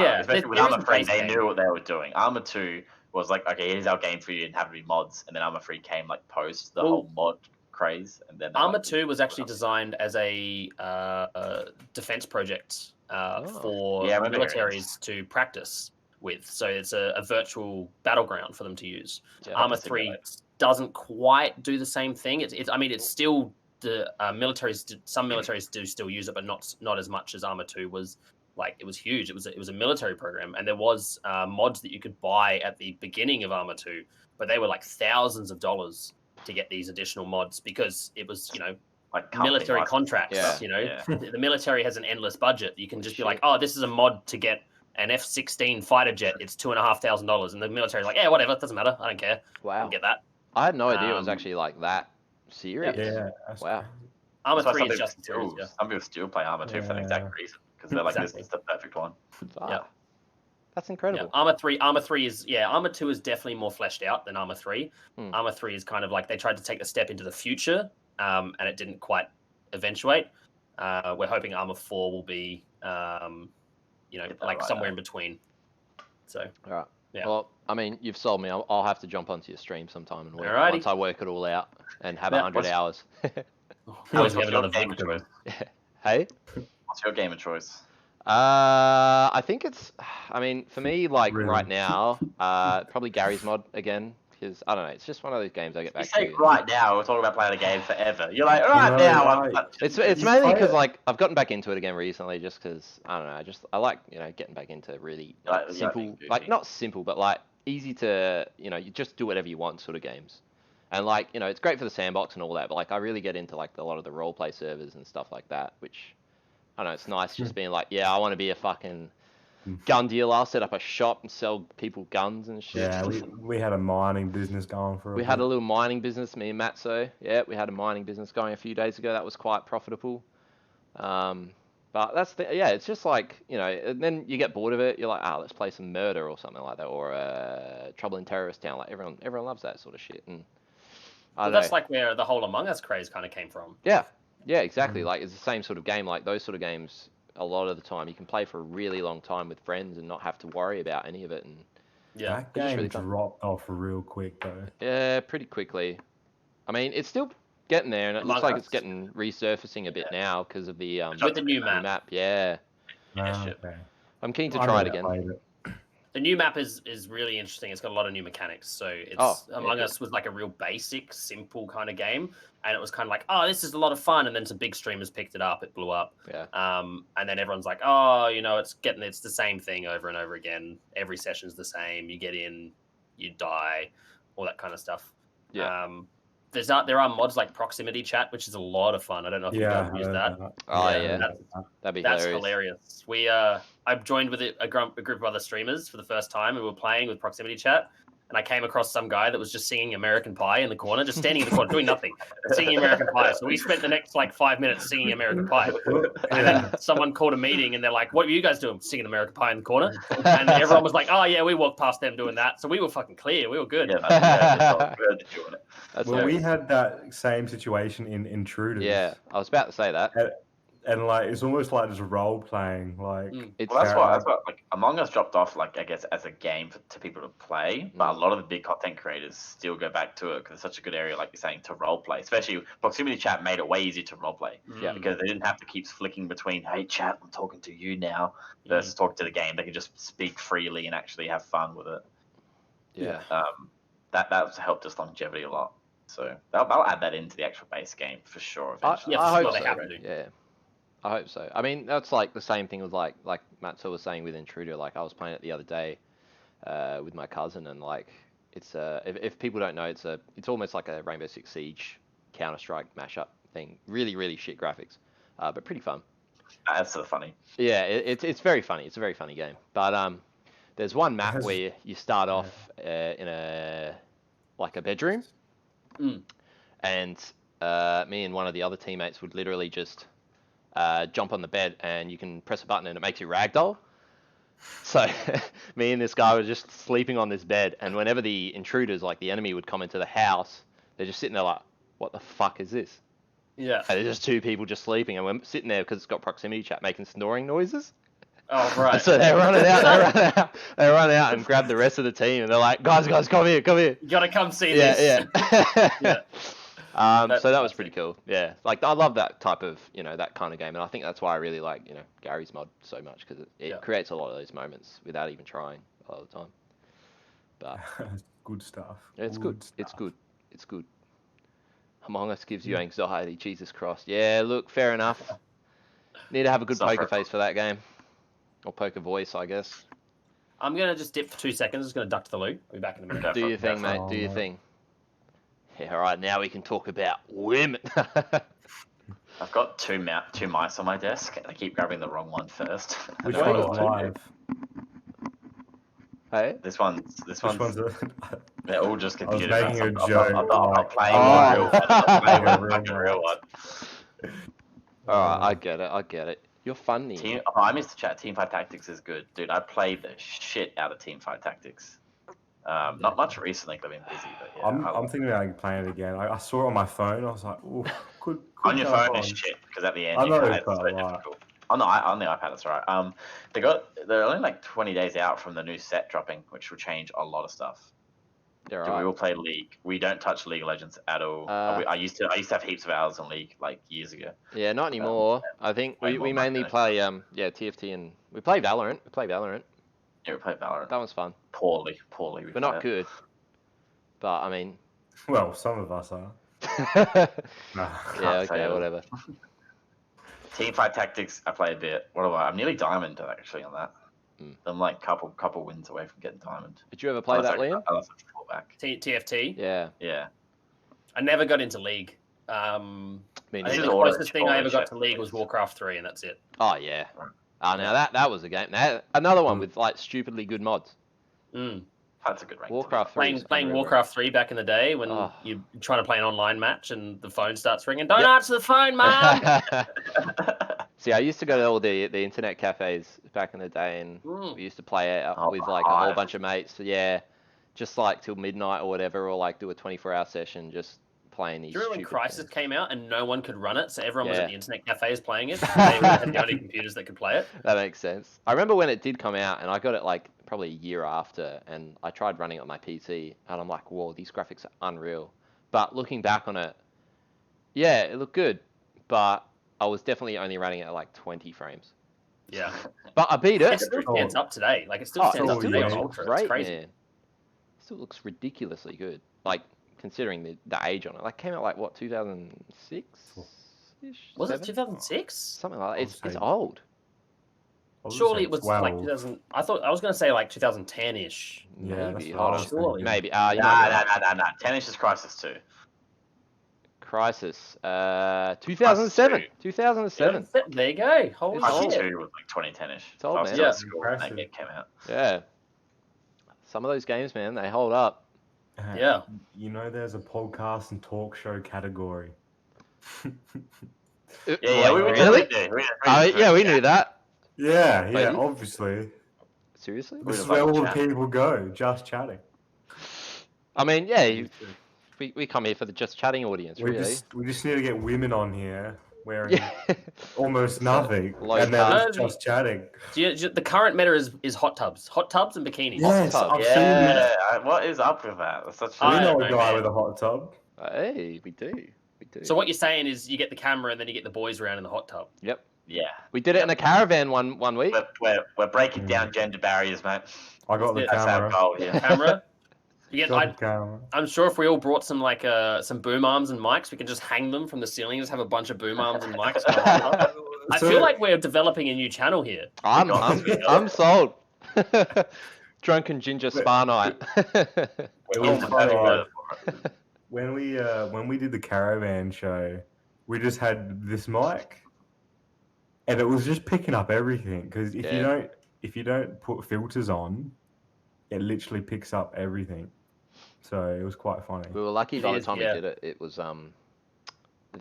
Especially with Arma 3, they knew what they were doing. Arma 2 was like, okay, here's our game for you and have to be mods. And then Arma 3 came like post the whole mod craze. And then Arma 2 was actually designed as a defense project for militaries to practice with, so it's a virtual battleground for them to use. Arma 3 doesn't quite do the same thing. It's still some militaries do still use it, but not as much as Arma 2 was. Like, it was huge. It was a military program, and there was mods that you could buy at the beginning of Arma 2, but they were like thousands of dollars to get these additional mods because it was, like military contracts. Yeah. The military has an endless budget. You can just be like, oh, this is a mod to get an F-16 fighter jet. It's $2,500, and the military's like, yeah, whatever, it doesn't matter. I don't care. I Wow. can get that. I had no idea it was actually like that serious. Yeah. Wow. Arma That's why 3 is just some people still play Arma 2 for that exact reason, because they're like, this is the perfect one. Yeah. That's incredible. Arma 3 is Arma 2 is definitely more fleshed out than Arma 3. Arma 3 is kind of like they tried to take a step into the future, and it didn't quite eventuate. We're hoping Arma 4 will be like somewhere in between. So All right. Yeah. Well, I mean, you've sold me. I'll have to jump onto your stream sometime and work Alrighty. once I work it all out and have Yeah. 100 hours. Always have What's your another game of video. choice? Hey? What's your game of choice? I think it's, I mean, for me, like Really? right now, probably Gary's mod again, because I don't know, it's just one of those games I get You back say to. right now, we're talking about playing a game forever. You're like, right No, now. right. It's You mainly play because it- like I've gotten back into it again recently, just because I don't know, I like getting back into really Like, simple, being goofy. like not simple, but like easy to you just do whatever you want sort of games. And like it's great for the sandbox and all that, but like I really get into like a lot of the role play servers and stuff like that, which I don't know, it's nice just being like, yeah, I want to be a fucking gun dealer. I'll set up a shop and sell people guns and shit. Yeah, we had a mining business going for a We bit. had a little mining business, me and Matt. So yeah, we had a mining business going a few days ago. That was quite profitable. But that's it's just like and then you get bored of it. You're like, let's play some murder or something like that, or Trouble in Terrorist Town. Like everyone loves that sort of shit. And That's like where the whole Among Us craze kind of came from. yeah, exactly. Like it's the same sort of game. Like those sort of games, a lot of the time you can play for a really long time with friends and not have to worry about any of it. And Yeah. That It's just game really fun. dropped off real quick though. yeah, pretty quickly. I mean, it's still getting there, and it looks Among like Us. it's getting resurfacing a bit now because of the With the new map. Yeah, shit. Okay. I'm keen to I try it never again. played it. The new map is really interesting. It's got a lot of new mechanics. So it's Among Us was like a real basic, simple kind of game, and it was kind of like, oh, this is a lot of fun. And then some big streamers picked it up. It blew up. Yeah. And then everyone's like, oh, it's the same thing over and over again. Every session's the same. You get in, you die, all that kind of stuff. Yeah. There are mods like proximity chat, which is a lot of fun. I don't know if you Yeah, guys I use heard that. Oh, I yeah. heard that. That'd be That's hilarious. hilarious. I've joined with a group of other streamers for the first time, and we were playing with proximity chat. And I came across some guy that was just singing American Pie in the corner, just standing in the corner doing nothing, singing American Pie. So we spent the next 5 minutes singing American Pie. And then someone called a meeting, and they're like, "What were you guys doing? Singing American Pie in the corner?" And everyone was like, "Oh yeah, we walked past them doing that." So we were fucking clear. We were good. Yeah, that's good. Doing it. That's Well, we hilarious. had that same situation in Intruders. Yeah, I was about to say that. And it's almost like just role playing. Like It's Well, that's what Among Us dropped off I guess as a game to people to play, but a lot of the big content creators still go back to it because it's such a good area, like you're saying, to role play. Especially proximity chat made it way easier to role play Yeah. because they didn't have to keep flicking between, hey chat, I'm talking to you now, versus talking to the game. They can just speak freely and actually have fun with it. yeah. That's helped us longevity a lot. So they'll add that into the actual base game for sure. Eventually. Yeah, I for hope sure so. they have to. Yeah, I hope so. I mean, that's like the same thing with like Matt was saying with Intruder. Like I was playing it the other day with my cousin, and like it's if people don't know, it's almost like a Rainbow Six Siege Counter-Strike mashup thing. Really, really shit graphics, but pretty fun. That's so funny. Yeah, it's very funny. It's a very funny game. But there's one map where you start off in a bedroom, and me and one of the other teammates would literally just jump on the bed, and you can press a button and it makes you ragdoll. So me and this guy were just sleeping on this bed, and whenever the intruders, like the enemy, would come into the house, they're just sitting there like, what the fuck is this? Yeah. And there's just two people just sleeping, and we're sitting there because it's got proximity chat making snoring noises. Oh right. So they run out and grab the rest of the team, and they're like, guys, come here. You gotta come see this. Yeah. Yeah. So that was pretty cool. Yeah, like I love that type of that kind of game, and I think that's why I really like Gary's mod so much, because it creates a lot of those moments without even trying a lot of the time. But good stuff. yeah, it's good. It's good. Among Us gives you anxiety. Jesus Christ. Yeah, look, fair enough. Need to have a good Suffer. poker face for that game. Or poker voice, I guess. I'm going to just dip for 2 seconds. Just going to duck to the loo. I'll be back in a minute. Go Do for your it, thing, go for it. mate. Do your no. thing. Yeah, all right. Now we can talk about women. I've got two mice on my desk, and I keep grabbing the wrong one first. Which I don't one know is why. live? Hey? This one's. Which one's They're all just I was computer making mouse. a joke. I'm not playing Oh. with the real one. I'm playing with Yeah, the real fucking real one. All right, I get it. You're funny. I missed the chat. Team 5 Tactics is good. Dude, I played the shit out of Team 5 Tactics. Not much recently, 'cause I've been busy, but yeah. I'm thinking about playing it again. I saw it on my phone. I was like, ooh, could On your jump phone on. is shit, because at the end I you know, can't, it's but so like- difficult. On the iPad, that's right. They're only like 20 days out from the new set dropping, which will change a lot of stuff. You're So right. we will play League. We don't touch League of Legends at all. I used to have heaps of hours in League like years ago. Yeah, not anymore. I think we mainly play TFT and we play Valorant. Yeah, we play Valorant. That was fun. Poorly. We're not good. But I mean Well, some of us are. Nah. yeah, say okay, it. whatever. Team 5 Tactics, I play a bit. What am I? I'm nearly diamond actually on that. I'm like couple wins away from getting diamond. Did you ever play that, Liam? Unless I fall back. TFT. Yeah. Yeah. I never got into League. Me I neither. think is the order- closest thing I ever got to ownership. League was Warcraft 3, and that's it. Oh yeah. Oh, now that was a game. Now, another one with like stupidly good mods. Mm. That's a good rank. Warcraft 3. is Playing unreal. Warcraft 3 back in the day when Oh. you're trying to play an online match and the phone starts ringing. Don't answer the phone, Mum! See, I used to go to all the internet cafes back in the day, and we used to play it Oh, with like a whole Hive. bunch of mates. So, yeah, just like till midnight or whatever, or like do a 24-hour session just playing these. Do you remember when stupid Crisis games. came out and no one could run it, so everyone was Yeah. at the internet cafes playing it? They had the only computers that could play it. That makes sense. I remember when it did come out, and I got it like probably a year after, and I tried running it on my PC, and I'm like, whoa, these graphics are unreal. But looking back on it, yeah, it looked good, but I was definitely only running it at like 20 frames. Yeah. But I beat It it. still stands up today. Like, it still Oh, stands it up still today on looks Ultra. great, It's crazy. man. Still looks ridiculously good. Like, considering the age on it. Like, came out like, what, 2006-ish? Was it 7? 2006? Something like that. It's say- old. I would Surely say it was 12. like 2000. I was going to say like 2010-ish. Yeah, that's Maybe. what I Hold was on. Surely. Maybe. You Nah, might be right. nah. 10-inch is Crisis 2. Crisis. 2007. 2007. There you go. Holy Crisis shit. 2 was like 2010-ish. It's old, I was man. still Yeah. at school when that Impressive. game came out. Yeah. Some of those games, man, they hold up. Yeah. You know, there's a podcast and talk show category. Yeah, we really? did. Yeah, we knew that. Yeah, Wait, obviously. Seriously? This is just where like all the chatting. people go, just chatting. I mean, yeah, we come here for the just chatting audience, We really. we just need to get women on here wearing Yeah. almost nothing, low and then cut. just chatting. The current meta is hot tubs and bikinis. Yes, tub. I've seen this. Yeah, what is up with that? That's such We know a no, guy man. with a hot tub. Hey, we do. So what you're saying is you get the camera and then you get the boys around in the hot tub. Yep. Yeah, We did it in a caravan one week. we're breaking down gender barriers, mate. I got the That's That's our camera. goal here. Camera. You get. Got the camera. I'm sure if we all brought some some boom arms and mics, we can just hang them from the ceiling. Just have a bunch of boom arms and mics. in the hot tub. I So- feel like we're developing a new channel here. I'm sold. Drunken Ginger Spa Night. It was Oh my funny, God. When we did the caravan show, we just had this mic, and it was just picking up everything. Because if you don't put filters on, it literally picks up everything. So it was quite funny. We were lucky by the time Yeah. we did it. It was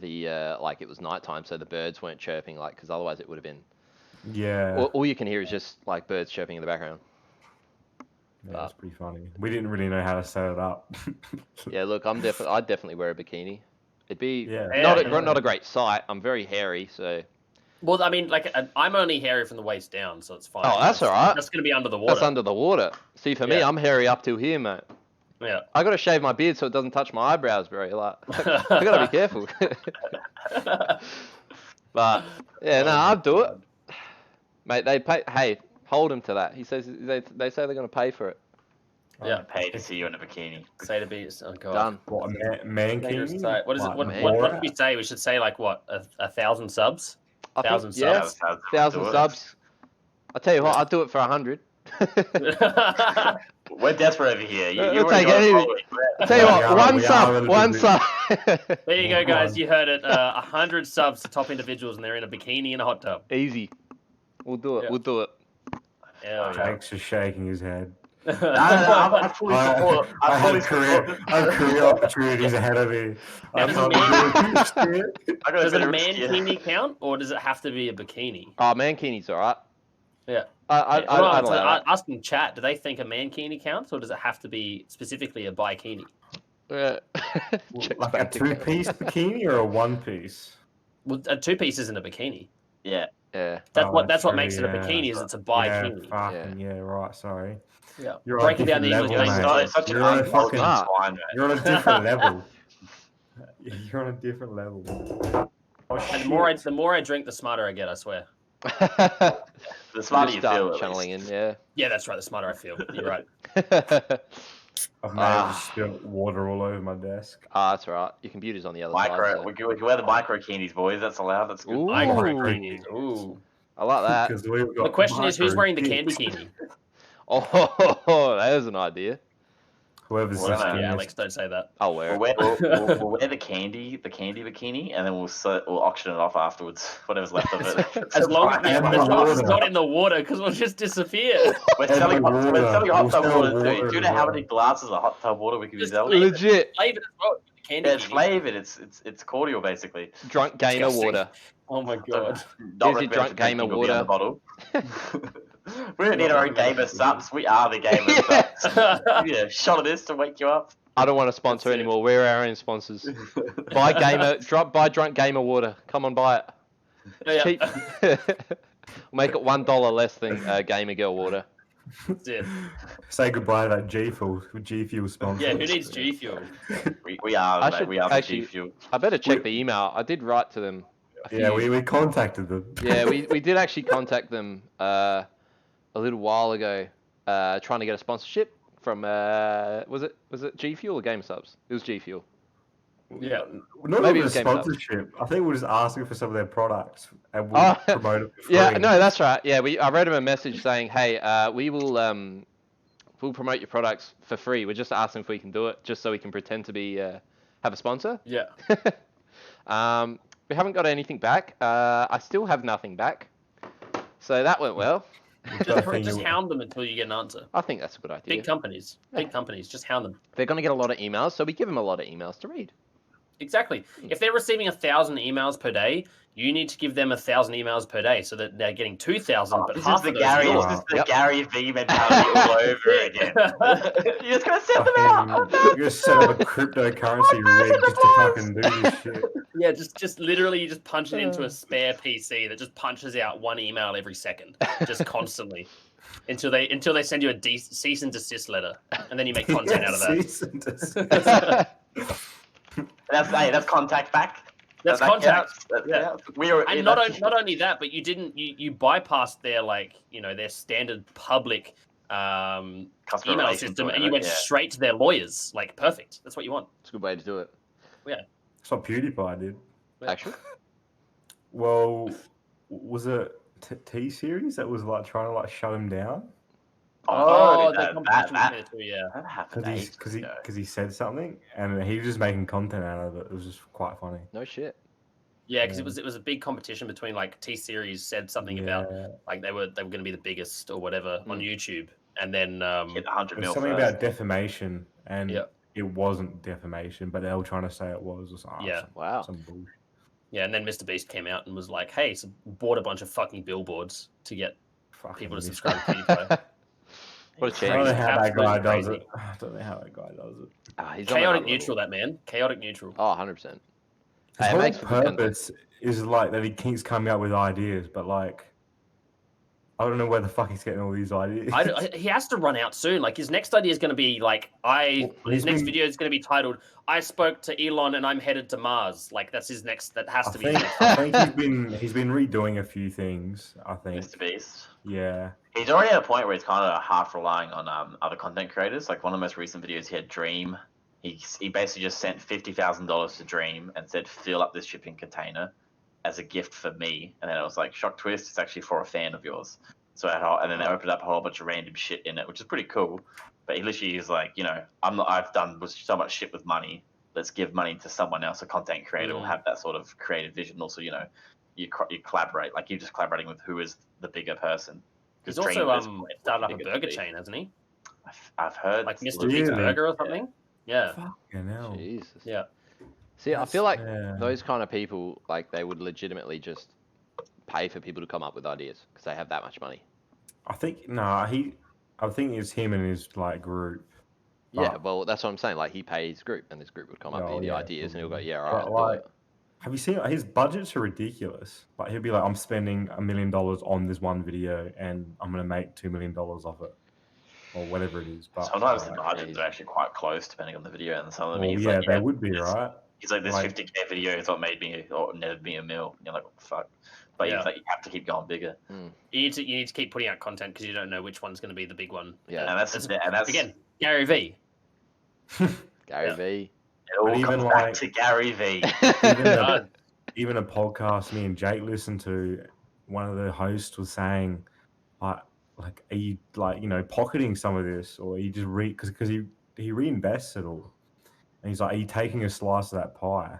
it was nighttime, so the birds weren't chirping, like, because otherwise it would have been. Yeah, All you can hear is just like birds chirping in the background. yeah, it's pretty funny. We didn't really know how to set it up. Yeah, look, I'd definitely wear a bikini. It'd be Yeah. not a great sight. I'm very hairy, so Well, I mean, like I'm only hairy from the waist down, so it's fine. Oh, that's all right. That's going to be under the water. that's under the water. See, for me, Yeah. I'm hairy up till here, mate. Yeah. I got to shave my beard so it doesn't touch my eyebrows, bro. Like, I got to be careful. But yeah, no, I'd do it, mate. They pay. Hey, hold him to that. He says they say they're going to pay for it. Yeah. Pay to see you in a bikini. Say to be. Oh god. Done. What a Dangerous mankini? site. What is it? Like What Borat? should we say? We should say like what? 1,000 subs? I think 1,000 yeah, subs? 1,000 Do it. subs. I tell you what, Yeah. I'd do it for 100. We're desperate over here. We'll already take got a anything. following. I tell you We what, are- one we are sub, relatively- one sub. There you go, Well guys. done. You heard it. 100 subs to top individuals, and they're in a bikini in a hot tub. Easy. We'll do it. Yeah. We'll do it. Hell yeah. Jake's just shaking his head. No, I fully support. I I fully have support. career opportunities ahead of me. Now, I does can't a do this shit. I got Does a it a bit of riskier. mankini count, or does it have to be a bikini? Oh, mankini's alright. Yeah. I'd Well, allow so that. asking chat, do they think a mankini counts, or does it have to be specifically a bikini? Yeah. Like a two-piece bikini or a one-piece? Well, a two-piece isn't a bikini. Yeah. Yeah. That's Oh, what that's makes it a true, yeah. bikini. Is it's a Yeah, bikini. fucking, yeah, right, sorry. Yeah. You're Breaking on a down the different English level, language. mate. It's such an You're on a uncultured fucking- swine, mate. You're on a different level. You're on a different level. Oh, And shit. the more I drink, the smarter I get. I swear. The smarter you Just feel, at channeling least. in, yeah. Yeah, that's right. The smarter I feel. You're right. I've managed to spill water all over my desk. That's right. Your computer's on the other Micro. side. We can wear the micro bikinis, boys. That's allowed. That's good. Ooh. Micro-bikinis. Ooh. I like that. Because we've got The question is, who's micro wearing the candy dicks. bikini? Oh, that is an idea. Whoever's Well, listening Yeah, to Alex, don't say that. I'll wear We'll it. we'll wear the candy bikini, and then we'll auction it off afterwards. Whatever's left of it. As long as And the it's water. not in the water, because it'll just disappear. We're selling hot, water. we're selling hot We'll tub sell water too. water Do you as know how well. many glasses of hot tub water we could be Just selling? Legit. Flavored as well. The candy Yeah, it's bikini. flavored. It's cordial basically. Drunk gamer Disgusting. water. Oh my god. Not Here's your recommended drunk for gamer drinking, will be on the water. bottle. We don't need our own gamer subs. We are the gamer subs. Yeah, shot of this to wake you up. I don't want to sponsor That's it. anymore. We're our own sponsors. Buy drunk gamer water. Come on, buy it. Yeah. Cheap. We'll make it $1 less than gamer girl water. That's it. Say goodbye to that G Fuel sponsor. Yeah, who needs G Fuel? We are. I mate, should we are the actually- G Fuel. I better check the email. I did write to them. Yeah, we contacted them. Yeah, we did actually contact them a little while ago, trying to get a sponsorship from was it G Fuel or Game Subs? It was G Fuel. Yeah. Not Maybe even it a was GameStop. sponsorship. I think we're just asking for some of their products and we'll Oh, promote it for free. Yeah, no, that's right. Yeah, I wrote him a message saying, hey, we will we'll promote your products for free. We're just asking if we can do it, just so we can pretend to be have a sponsor. Yeah. We haven't got anything back. I still have nothing back, so that went well. Just hound them until you get an answer. I think that's a good idea. Big companies, just hound them. They're going to get a lot of emails, so we give them a lot of emails to read. Exactly. If they're receiving 1,000 emails per day, you need to give them 1,000 emails per day, so that they're getting 2,000. But This half is the of those Gary. are This yours. is the Yep. Gary V mentality all over again. You're just gonna send them out. You're gonna set up a cryptocurrency rig just to fucking do this shit. Yeah, just literally, you just punch it into a spare PC that just punches out one email every second, just constantly, until they send you a cease and desist letter, and then you make content out of that. Cease and desist. That's contact back. That's That contact. counts. That Yeah. counts. We are. And not only that, but you bypassed their their standard public Customer email relations system, or and you went whatever, yeah. straight to their lawyers. Like, perfect. That's what you want. It's a good way to do it. That's what PewDiePie did. Actually, Well, was it T-Series that was like trying to like shut him down Oh, that, the competition that, between the two, yeah. that happened ages ago. because he said something and he was just making content out of it. It was just quite funny. no shit. Yeah, because it was a big competition between T Series said something about Yeah. they were going to be the biggest or whatever on YouTube, and then Hit 100 It was mil something first. about defamation and Yeah. it wasn't defamation, but they were trying to say it was. Or something. Yeah. Wow. Some bullshit. yeah, and then Mr Beast came out and was like, "Hey, so bought a bunch of fucking billboards to get Fucking people to missed subscribe it. to PewDiePie." What a I don't know change. how that guy does Absolutely it. I don't know how that guy does it. He's on Chaotic another neutral, level. that man. Chaotic neutral. Oh, 100%. His Hey, it whole makes for good content. purpose is like that he keeps coming up with ideas, but like I don't know where the fuck he's getting all these ideas. He has to run out soon. Like his next idea is going to be like his next video is going to be titled "I spoke to Elon and I'm headed to Mars." Like that's his next. That has to be. I think he's been redoing a few things. I think Mr. Beast. Yeah. He's already at a point where he's kind of half relying on other content creators. Like one of the most recent videos, he had Dream. He basically just sent $50,000 to Dream and said, "Fill up this shipping container as a gift for me." And then it was like, shock twist, it's actually for a fan of yours. So and then they opened up a whole bunch of random shit in it, which is pretty cool. But he literally is like, I've done so much shit with money. Let's give money to someone else, a content creator, will have that sort of creative vision. Also, you collaborate, like you're just collaborating with who is the bigger person. He's also started up a burger chain, hasn't he? I've heard like Mr. Big's Burger or something. Yeah. Fucking hell. Jesus. Yeah. See, I feel like those kind of people, like they would legitimately just pay for people to come up with ideas because they have that much money. I think it's him and his like group. Yeah, well, that's what I'm saying. Like he pays his group, and this group would come up with the ideas, and he'll go, "Yeah, all right, I'll do it." Have you seen his budgets are ridiculous? Like he'll be like, "I'm spending $1 million on this one video, and I'm gonna make $2 million off it, or whatever it is." But sometimes the budgets are actually quite close, depending on the video, and some of them. Well, they would be, right? He's like, "This 50K video is what made me or netted me $1 million." You're like, "What the fuck?" But he's like, you have to keep going bigger. You need to keep putting out content because you don't know which one's going to be the big one. Yeah, and that's again Gary V. Gary V. It all comes back to Gary V. Even a podcast me and Jake listened to, one of the hosts was saying, like, are you pocketing some of this, or are you just because he reinvests it all, and he's like, are you taking a slice of that pie?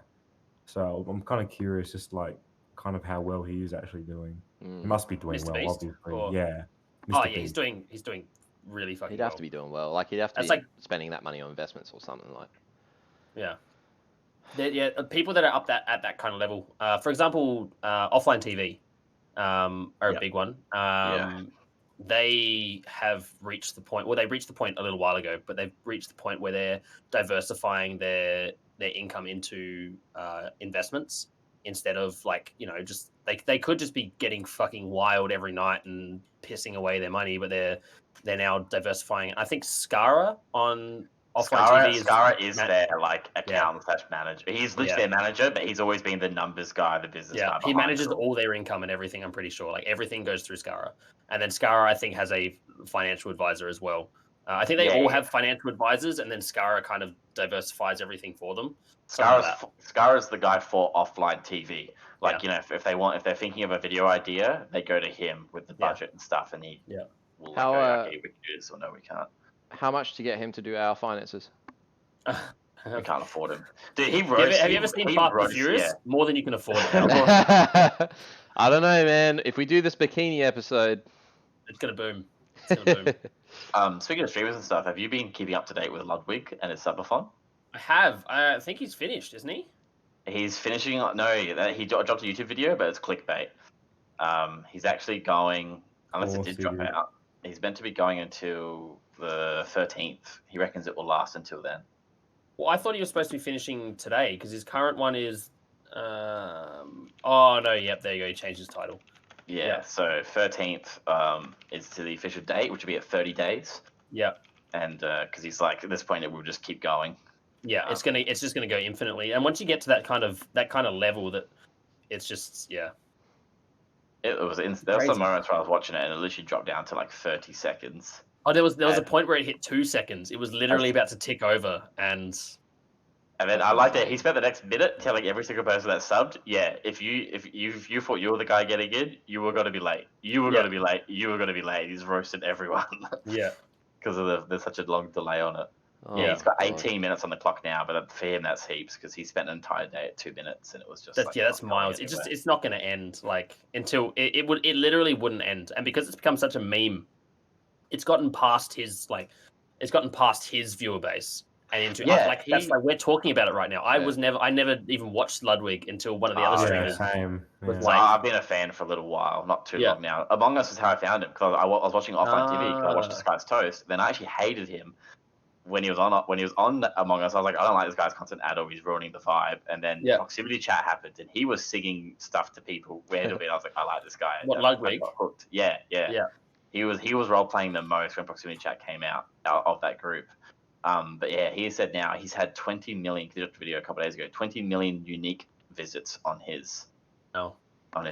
So I'm kind of curious, just like kind of how well he is actually doing. He must be doing Mr. well, Beast? obviously. Yeah. Oh yeah, he's doing really fucking. He'd have to be doing well. Like he'd have to be spending that money on investments or something like. Yeah. People that are up at that kind of level. For example, offline TV are a big one. They have reached the point. Well, they reached the point a little while ago, but they've reached the point where they're diversifying their income into investments instead of just they could just be getting fucking wild every night and pissing away their money, but they're now diversifying. I think Skara on offline TV is their accountant / manager. He's literally their manager, but he's always been the numbers guy, the business guy. He manages all their income and everything. I'm pretty sure, like everything goes through Skara, and then Skara I think has a financial advisor as well. I think they all have financial advisors, and then Skara kind of diversifies everything for them. Skara's the guy for offline TV. If they're thinking of a video idea, they go to him with the budget and stuff, and he will go, okay, we can do this, or no, we can't. How much to get him to do our finances? We can't afford him. Dude, he wrote. Have you ever seen Fast and Furious? Yeah. More than you can afford. I don't know, man. If we do this bikini episode, it's gonna boom. Speaking of streamers and stuff, have you been keeping up to date with Ludwig and his subathon? I have. I think he's finished, isn't he? He's finishing. No, he dropped a YouTube video, but it's clickbait. He's actually going, unless it did drop out. He's meant to be going until the 13th. He reckons it will last until then. Well, I thought he was supposed to be finishing today because his current one is. Oh no! Yep, there you go. He changed his title. Yeah. So 13th is to the official date, which will be at 30 days. Yeah. And because he's like, at this point, it will just keep going. Yeah, it's just gonna go infinitely, and once you get to that kind of level, that it's just There was some moments where I was watching it and it literally dropped down to like 30 seconds. Oh, there was a point where it hit 2 seconds. It was literally about to tick over, and then I liked it. He spent the next minute telling every single person that subbed, if you thought you were the guy getting in, you were gonna be late. You were gonna be late. You were gonna be late. He's roasted everyone. Yeah, because there's such a long delay on it. He's got 18 minutes on the clock now, but for him that's heaps because he spent an entire day at 2 minutes, and it was just that's miles. It's not going to end until it literally wouldn't end, and because it's become such a meme, it's gotten past his viewer base and into that's we're talking about it right now. I never even watched Ludwig until one of the other streamers. Same. I've been a fan for a little while, not too long now. Among Us is how I found him because I was watching offline TV because I watched Sky's Toast. Then I actually hated him when he was on Among Us, I was like, I don't like this guy's content at all. He's ruining the vibe. And then proximity chat happened, and he was singing stuff to people randomly. And I was like, I like this guy. What, I Ludwig? got hooked. Yeah. He was role playing the most when proximity chat came out of that group. But yeah, he said now he's had 20 million. He did a video a couple of days ago. 20 million unique visits on his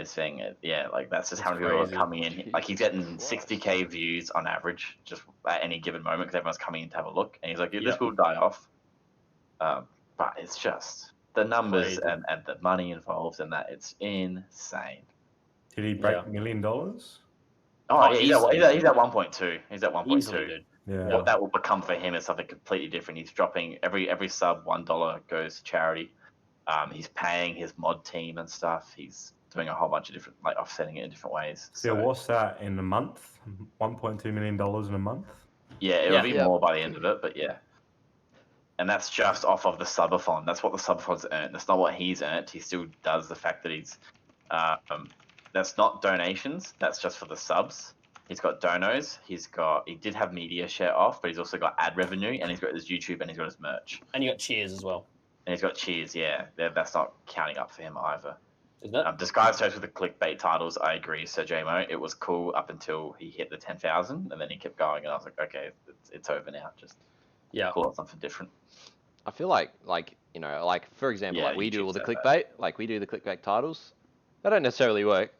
thing. Yeah, like that's just how many people are coming in. Like he's getting 60K views on average just at any given moment because everyone's coming in to have a look. And he's like, this will die off. But it's just the numbers and the money involved in that. It's insane. Did he break $1 million? Oh, yeah, he's at 1.2. He's at 1.2. Yeah. What that will become for him is something completely different. He's dropping every sub $1 goes to charity. He's paying his mod team and stuff. He's doing a whole bunch of different, like offsetting it in different ways. So what's that in a month? $1.2 million in a month? Yeah, it'll be more by the end of it, but yeah. And that's just off of the subathon. That's what the subathon's earned. That's not what he's earned. He still does the fact that he's that's not donations. That's just for the subs. He's got donos. He did have media share off, but he's also got ad revenue, and he's got his YouTube, and he's got his merch. And you got cheers as well. And he's got cheers. Yeah, that's not counting up for him either. Isn't it? Disguised Toast with the clickbait titles. I agree, Sir JMO. It was cool up until he hit the 10,000, and then he kept going, and I was like, okay, it's over now. Just call it something different. I feel like for example, like we do all the clickbait, like we do the clickbait titles. They don't necessarily work,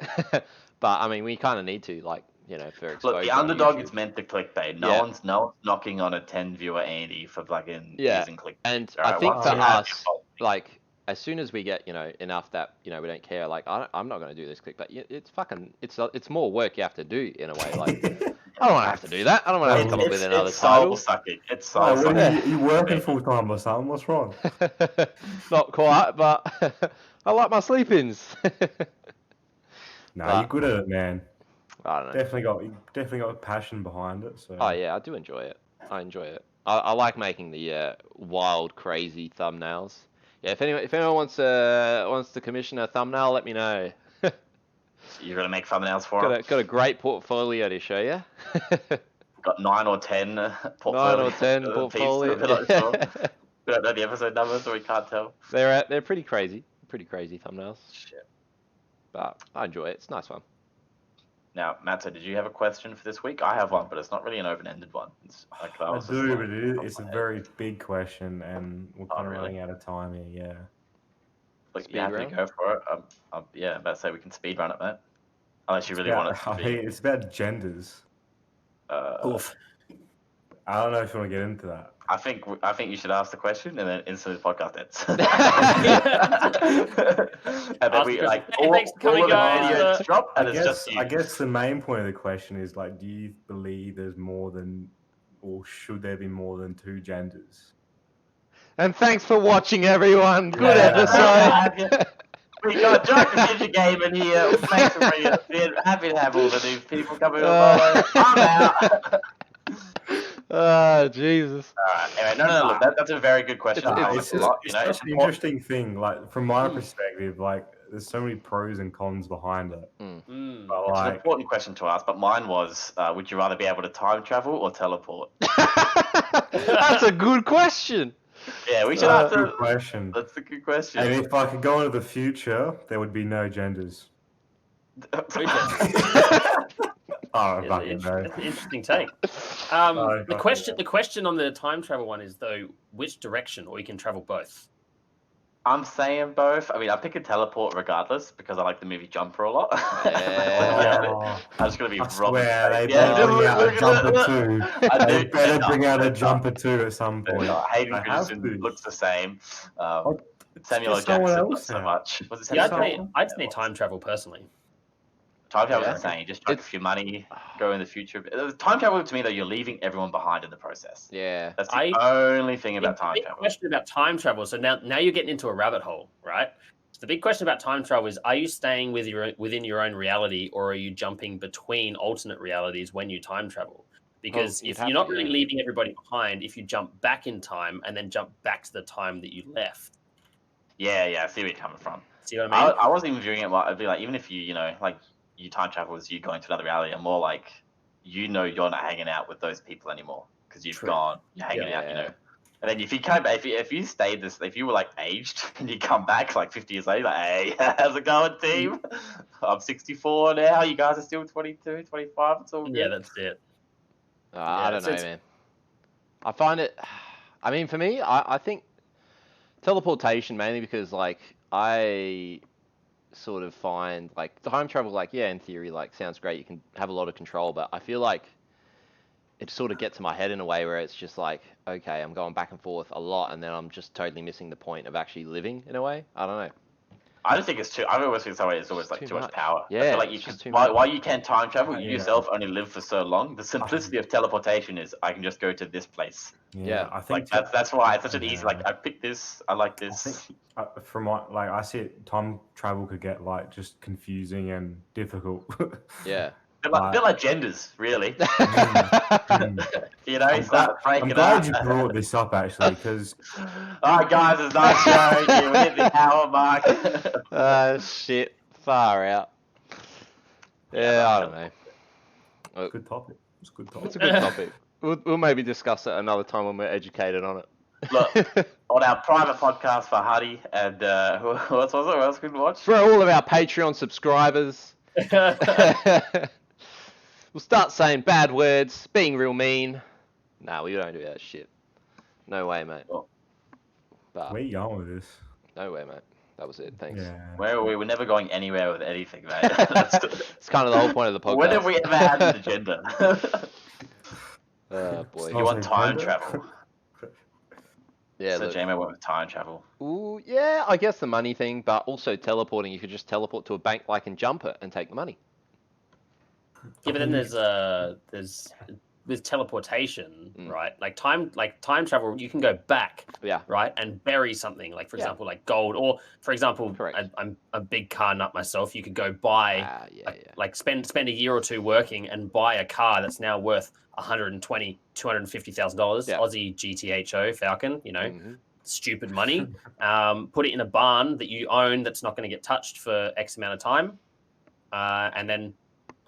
but I mean, we kind of need to, for exposure. Look, the underdog is meant to clickbait. No one's knocking on a 10 viewer Andy for fucking using clickbait. And I think for us, like, as soon as we get, enough that, we don't care, like, I'm not going to do this clickbait. It's more work you have to do in a way. Like, I don't want to have to do that. I don't want to have to come up with another title. It's soul sucking. You working full time or something? What's wrong? Not quite, but I like my sleep-ins. You're good at it, man. I don't know. Definitely got a passion behind it. So. Oh yeah, I do enjoy it. I enjoy it. I like making the wild, crazy thumbnails. Yeah, if anyone wants to commission a thumbnail, let me know. You're gonna make thumbnails for it. Got a great portfolio to show you. Got 9 or 10 portfolio. 9 or 10 portfolio. We don't know the episode numbers, so we can't tell. They're pretty crazy. Pretty crazy thumbnails. Shit. But I enjoy it. It's nice fun. Now, Matzo, did you have a question for this week? I have one, but it's not really an open-ended one. I do, but it's a very big question, and we're kind of running out of time here. Yeah. Like, you have to go for it. I'm about to say we can speed run it, mate. Unless you really want it to be. It's about genders. Oof. I don't know if you want to get into that. I think you should ask the question and then instantly the podcast ends. And then we all the videos drop and it's just you. I guess the main point of the question is like, do you believe there's more than, or should there be more than 2 genders? And thanks for watching, everyone. Good episode. We got DrunkenGinger game in here. Thanks for bringing us in. Happy to have all the new people coming on. I'm out. Oh, Jesus. Alright, anyway, no, look, that's a very good question. It's such an interesting thing. Like, from my perspective, like, there's so many pros and cons behind it. But, it's an important question to ask, but mine was, would you rather be able to time travel or teleport? That's a good question. Yeah, we should answer. That's a good question. That's a good question. And if I could go into the future, there would be no genders. That's an interesting take. The question on the time travel one is though, which direction, or you can travel both. I'm saying both. I mean, I pick a teleport regardless because I like the movie Jumper a lot. Yeah. I'm just gonna be Robin. They better bring out a Jumper 2. They better bring out a Jumper 2 at some point. Hayden Christensen looks the same. Samuel L. Jackson not so much. Was it I'd say time travel personally. Time travel is insane. You just drop your money, go in the future. Time travel to me, though, you're leaving everyone behind in the process. Yeah. That's the only thing about time travel. The question about time travel, so now you're getting into a rabbit hole, right? So the big question about time travel is, are you staying within your own reality, or are you jumping between alternate realities when you time travel? Because if you're not really leaving everybody behind, if you jump back in time and then jump back to the time that you left. Yeah, I see where you're coming from. See what I mean? I wasn't even viewing it like, I'd be like, even if you time travel as you going to another reality, I'm more like, you're not hanging out with those people anymore because you've True. gone, you're hanging Yeah. out, you know. And then if you come back, if you stayed this, if you were like aged and you come back like 50 years later, like, hey, how's it going, team? I'm 64 now. You guys are still 22, 25. It's all good. Yeah, that's it. I don't know, man. I find it. I mean, for me, I think teleportation mainly because like I sort of find like time travel, like yeah, in theory, like sounds great. You can have a lot of control, but I feel like it sort of gets to my head in a way where it's just like, okay, I'm going back and forth a lot, and then I'm just totally missing the point of actually living in a way. I don't know. I just think it's too. I've always felt it's always like Too too much much. power. I Yeah, feel like it's you just can. too much. Why you can time travel? You Yeah. yourself only live for so long. The simplicity of teleportation is I can just go to this place. Yeah. I think Like that's why it's such an easy. Yeah. Like I pick this. I like I this. think from what like I see it, time travel could get like just confusing and difficult. Yeah. They're like genders, really. You know, I'm start breaking glad up. you brought this up actually because All right, guys, it's a nice show. Yeah, we hit the hour mark. Shit. Far out. Yeah, I don't know. good topic. It's a good It's topic. a good topic. We'll maybe discuss it another time when we're educated on it. Look, on our private podcast for Huddy and who else was it? Who else could watch? For all of our Patreon subscribers, we'll start saying bad words, being real mean. Nah, we don't do that shit. No way, mate. Oh. But Where you going with this? no way, mate. That was it. Thanks. Yeah. We were never going anywhere with anything, mate. It's kind of the whole point of the podcast. When have we ever had an agenda? Oh boy. You want time Agenda? travel? Yeah. So Look. JMO went with time travel. Ooh, yeah, I guess the money thing, but also teleporting. You could just teleport to a bank like and jump it and take the money. Yeah, but then there's with teleportation, right? Like time travel, you can go back, Yeah. right, and bury something. Like for Yeah. example, like gold, or for example, Correct. I'm a big car nut myself. You could go buy, like spend a year or two working and buy a car that's now worth $120,000, $250,000 Yeah. Aussie GTHO Falcon. You know, Mhm. stupid money. Put it in a barn that you own that's not going to get touched for X amount of time, and then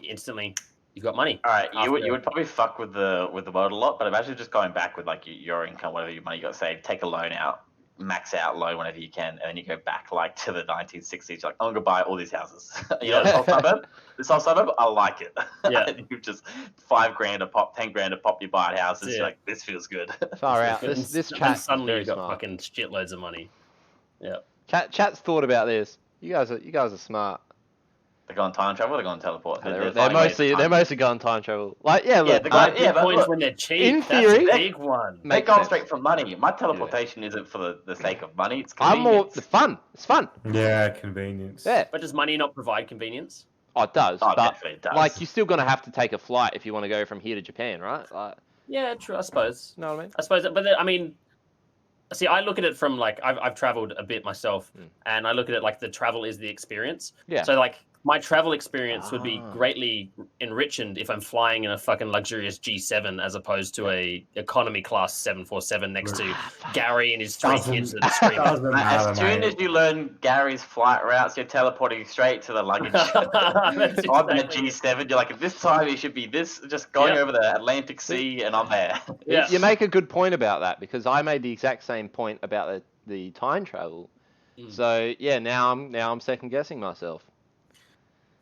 instantly you've got money. All right, you After- would probably fuck with the world a lot, but imagine just going back with like your income, whatever your money you got saved, take a loan out, max out loan whenever you can, and then you go back like to the 1960s. You're like, I'm gonna buy all these houses. You know, this whole suburb, I like it. Yeah. And you just $5,000 a pop, $10,000 a pop, you buy houses. Yeah. You're like, this feels good. Far out. And This and chat is suddenly very you've got smart. fucking shitloads of money. Yeah. Chat's thought about this. You guys are smart. They're going time travel. They're going teleport. They're finding ways to mostly time. going time travel. Like yeah, look. the guy- Big but points look, when they're cheap. in That's theory- a big one. They Makes go sense. straight for money. My teleportation isn't for the sake of money. It's I'm more convenience. the fun. It's fun. Yeah, convenience. Yeah. But does money not provide convenience? Oh, it does. Oh, but definitely it does. like you're still gonna have to take a flight if you want to go from here to Japan, right? Like, Yeah, true. I suppose. you know what I mean? I suppose. But I mean, see, I look at it from like I've traveled a bit myself, and I look at it like the travel is the experience. Yeah. So like my travel experience would be Ah. greatly enriched if I'm flying in a fucking luxurious G7 as opposed to a economy class 747 next to Gary and his three kids that are screaming. Doesn't matter, As soon mate. as you learn Gary's flight routes, you're teleporting straight to the luggage. That's On the exactly- G7, you're like, at this time, it should be this, just going Yeah. over the Atlantic Sea, and I'm there. Yeah. You make a good point about that because I made the exact same point about the time travel. So yeah, now I'm second guessing myself.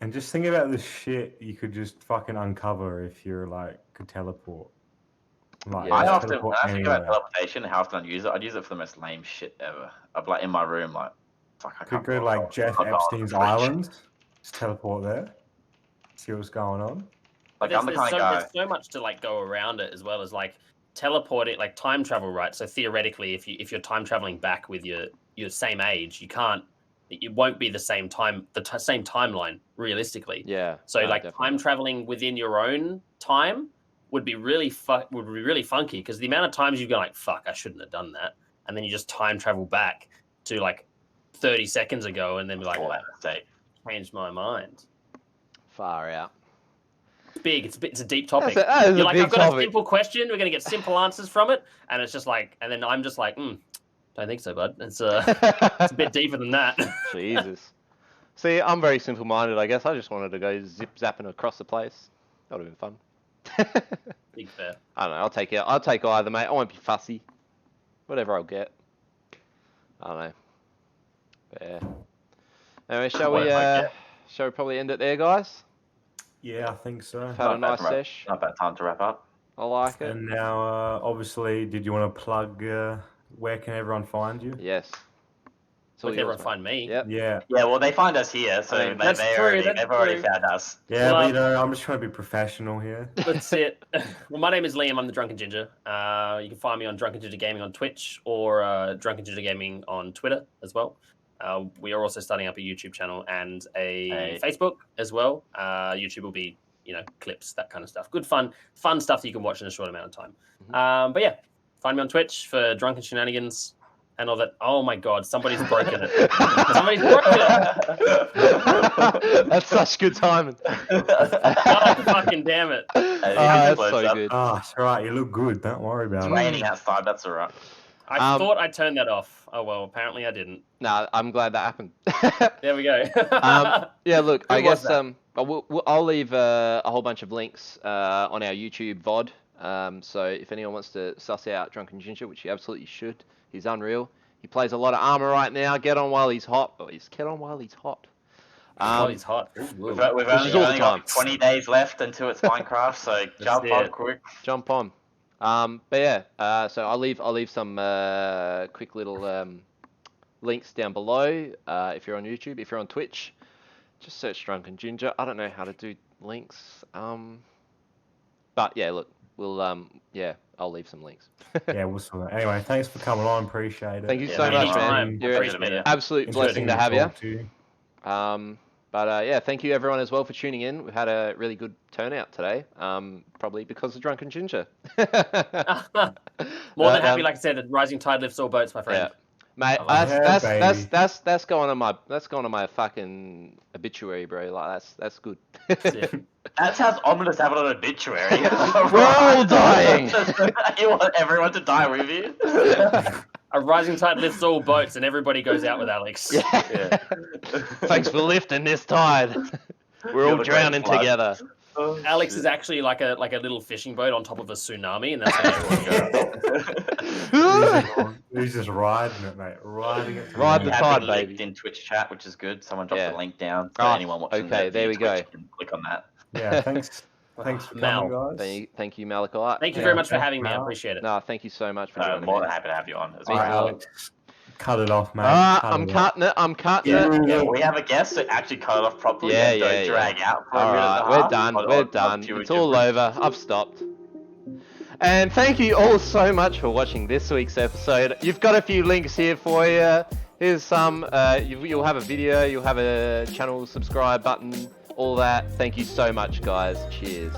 And just think about the shit you could just fucking uncover if you're like could teleport. Like, Yeah. I just often, teleport when I think about anywhere. teleportation, how often I use it, I'd use it for the most lame shit ever. I'd be like in my room, like, fuck, I Could can't go to go- like Jeff I'll go on Epstein's the fridge. island, just teleport there, see what's going on. Like, there's, I'm the there's kind of guy. there's so much to like go around it as well as like teleporting, like time travel, right? So theoretically, if you're time traveling back with your same age, you can't. It won't be the same time, same timeline realistically. Yeah. So no, like definitely. time traveling within your own time would be really funky because the amount of times you go like, fuck, I shouldn't have done that, and then you just time travel back to like 30 seconds ago, and then be like, All oh, that mistake. changed my mind. Far out. It's big. It's a deep topic. That is You're a like, big I've got a topic. simple question. We're gonna get simple answers from it, and it's just like, and then I'm just like, don't think so, bud. It's a bit deeper than that. Jesus. See, I'm very simple-minded. I guess I just wanted to go zip zapping across the place. That would have been fun. Big fair. I don't know. I'll take it. I'll take either, mate. I won't be fussy. Whatever I'll get. I don't know. But yeah. Anyway, shall we probably end it there, guys? Yeah, I think so. Had a nice sesh. Not bad time to wrap up. I like it. And now, obviously, did you want to plug where can everyone find you? Yes. Where can everyone find me? Yep. Yeah. Yeah, well, they find us here, so I mean, they've already true. found us. Yeah, Well, but I'm just trying to be professional here. That's it. Well, my name is Liam. I'm the Drunken Ginger. You can find me on Drunken Ginger Gaming on Twitch or Drunken Ginger Gaming on Twitter as well. We are also starting up a YouTube channel and a Facebook as well. YouTube will be, clips, that kind of stuff. Good fun stuff that you can watch in a short amount of time. Mm-hmm. But yeah, find me on Twitch for Drunken Shenanigans and all that. Oh my God, somebody's broken it. Somebody's broken it. That's such good timing. God fucking damn it. That's so good. Oh, it's all right. You look good. Don't worry about It's it. raining outside, that's all right. I thought I turned that off. Oh well, apparently I didn't. Nah, I'm glad that happened. There we go. Yeah, look, I Who was guess that? I'll leave a whole bunch of links on our YouTube VOD. So if anyone wants to suss out Drunken Ginger, which you absolutely should, he's unreal. He plays a lot of armor right now. Get on while he's hot. Get on while he's hot. He's hot. We've Which only is all the got time. 20 days left until it's Minecraft, so jump on it. quick. Jump on. But yeah, so I'll leave some quick little links down below if you're on YouTube. If you're on Twitch, just search Drunken Ginger. I don't know how to do links. But yeah, look, we'll I'll leave some links. Yeah, we'll sort it. Anyway, thanks for coming on. Appreciate it. Thank you Yeah, so much, man. anytime. You're Appreciate it. an absolute blessing Interesting to have you. talk to you. But yeah, thank you everyone as well for tuning in. We've had a really good turnout today, probably because of Drunken Ginger. More than happy, like I said, the rising tide lifts all boats, my friend. Yeah, mate, that's going on my fucking obituary, bro. Like that's good. That's it. That sounds ominous to have it on an obituary. We're all dying. You want everyone to die with you? A rising tide lifts all boats, and everybody goes out with Alex. Yeah. Thanks for lifting this tide. We're all the drowning great flood. together. Oh, Alex shit. is actually like a little fishing boat on top of a tsunami, and that's how it works. He's just riding it, mate. Riding it. Ride We the have tide, been baby. linked in Twitch chat, which is good. Someone dropped Yeah. the link down for Oh, anyone watching. okay, there we Twitch go. can click on that. Yeah, thanks. Thanks for coming, Mal. guys. Thank you, Malachite. Thank you Yeah, very much for thanks, having me. I Mal. appreciate it. No, thank you so much for joining More me. than happy to have you on. As All well. right, Alex. Cut it off, mate. Ah, Cut I'm it off. cutting it. I'm cutting Yeah, it. yeah, we have a guest, so actually cut it off properly. Yeah, and yeah, don't drag out for a All minute right, and a we're half done. on- We're on done. pure It's all gibberish. over. I've stopped. And thank you all so much for watching this week's episode. You've got a few links here for you. Here's some. You'll have a video. You'll have a channel subscribe button. All that. Thank you so much, guys. Cheers.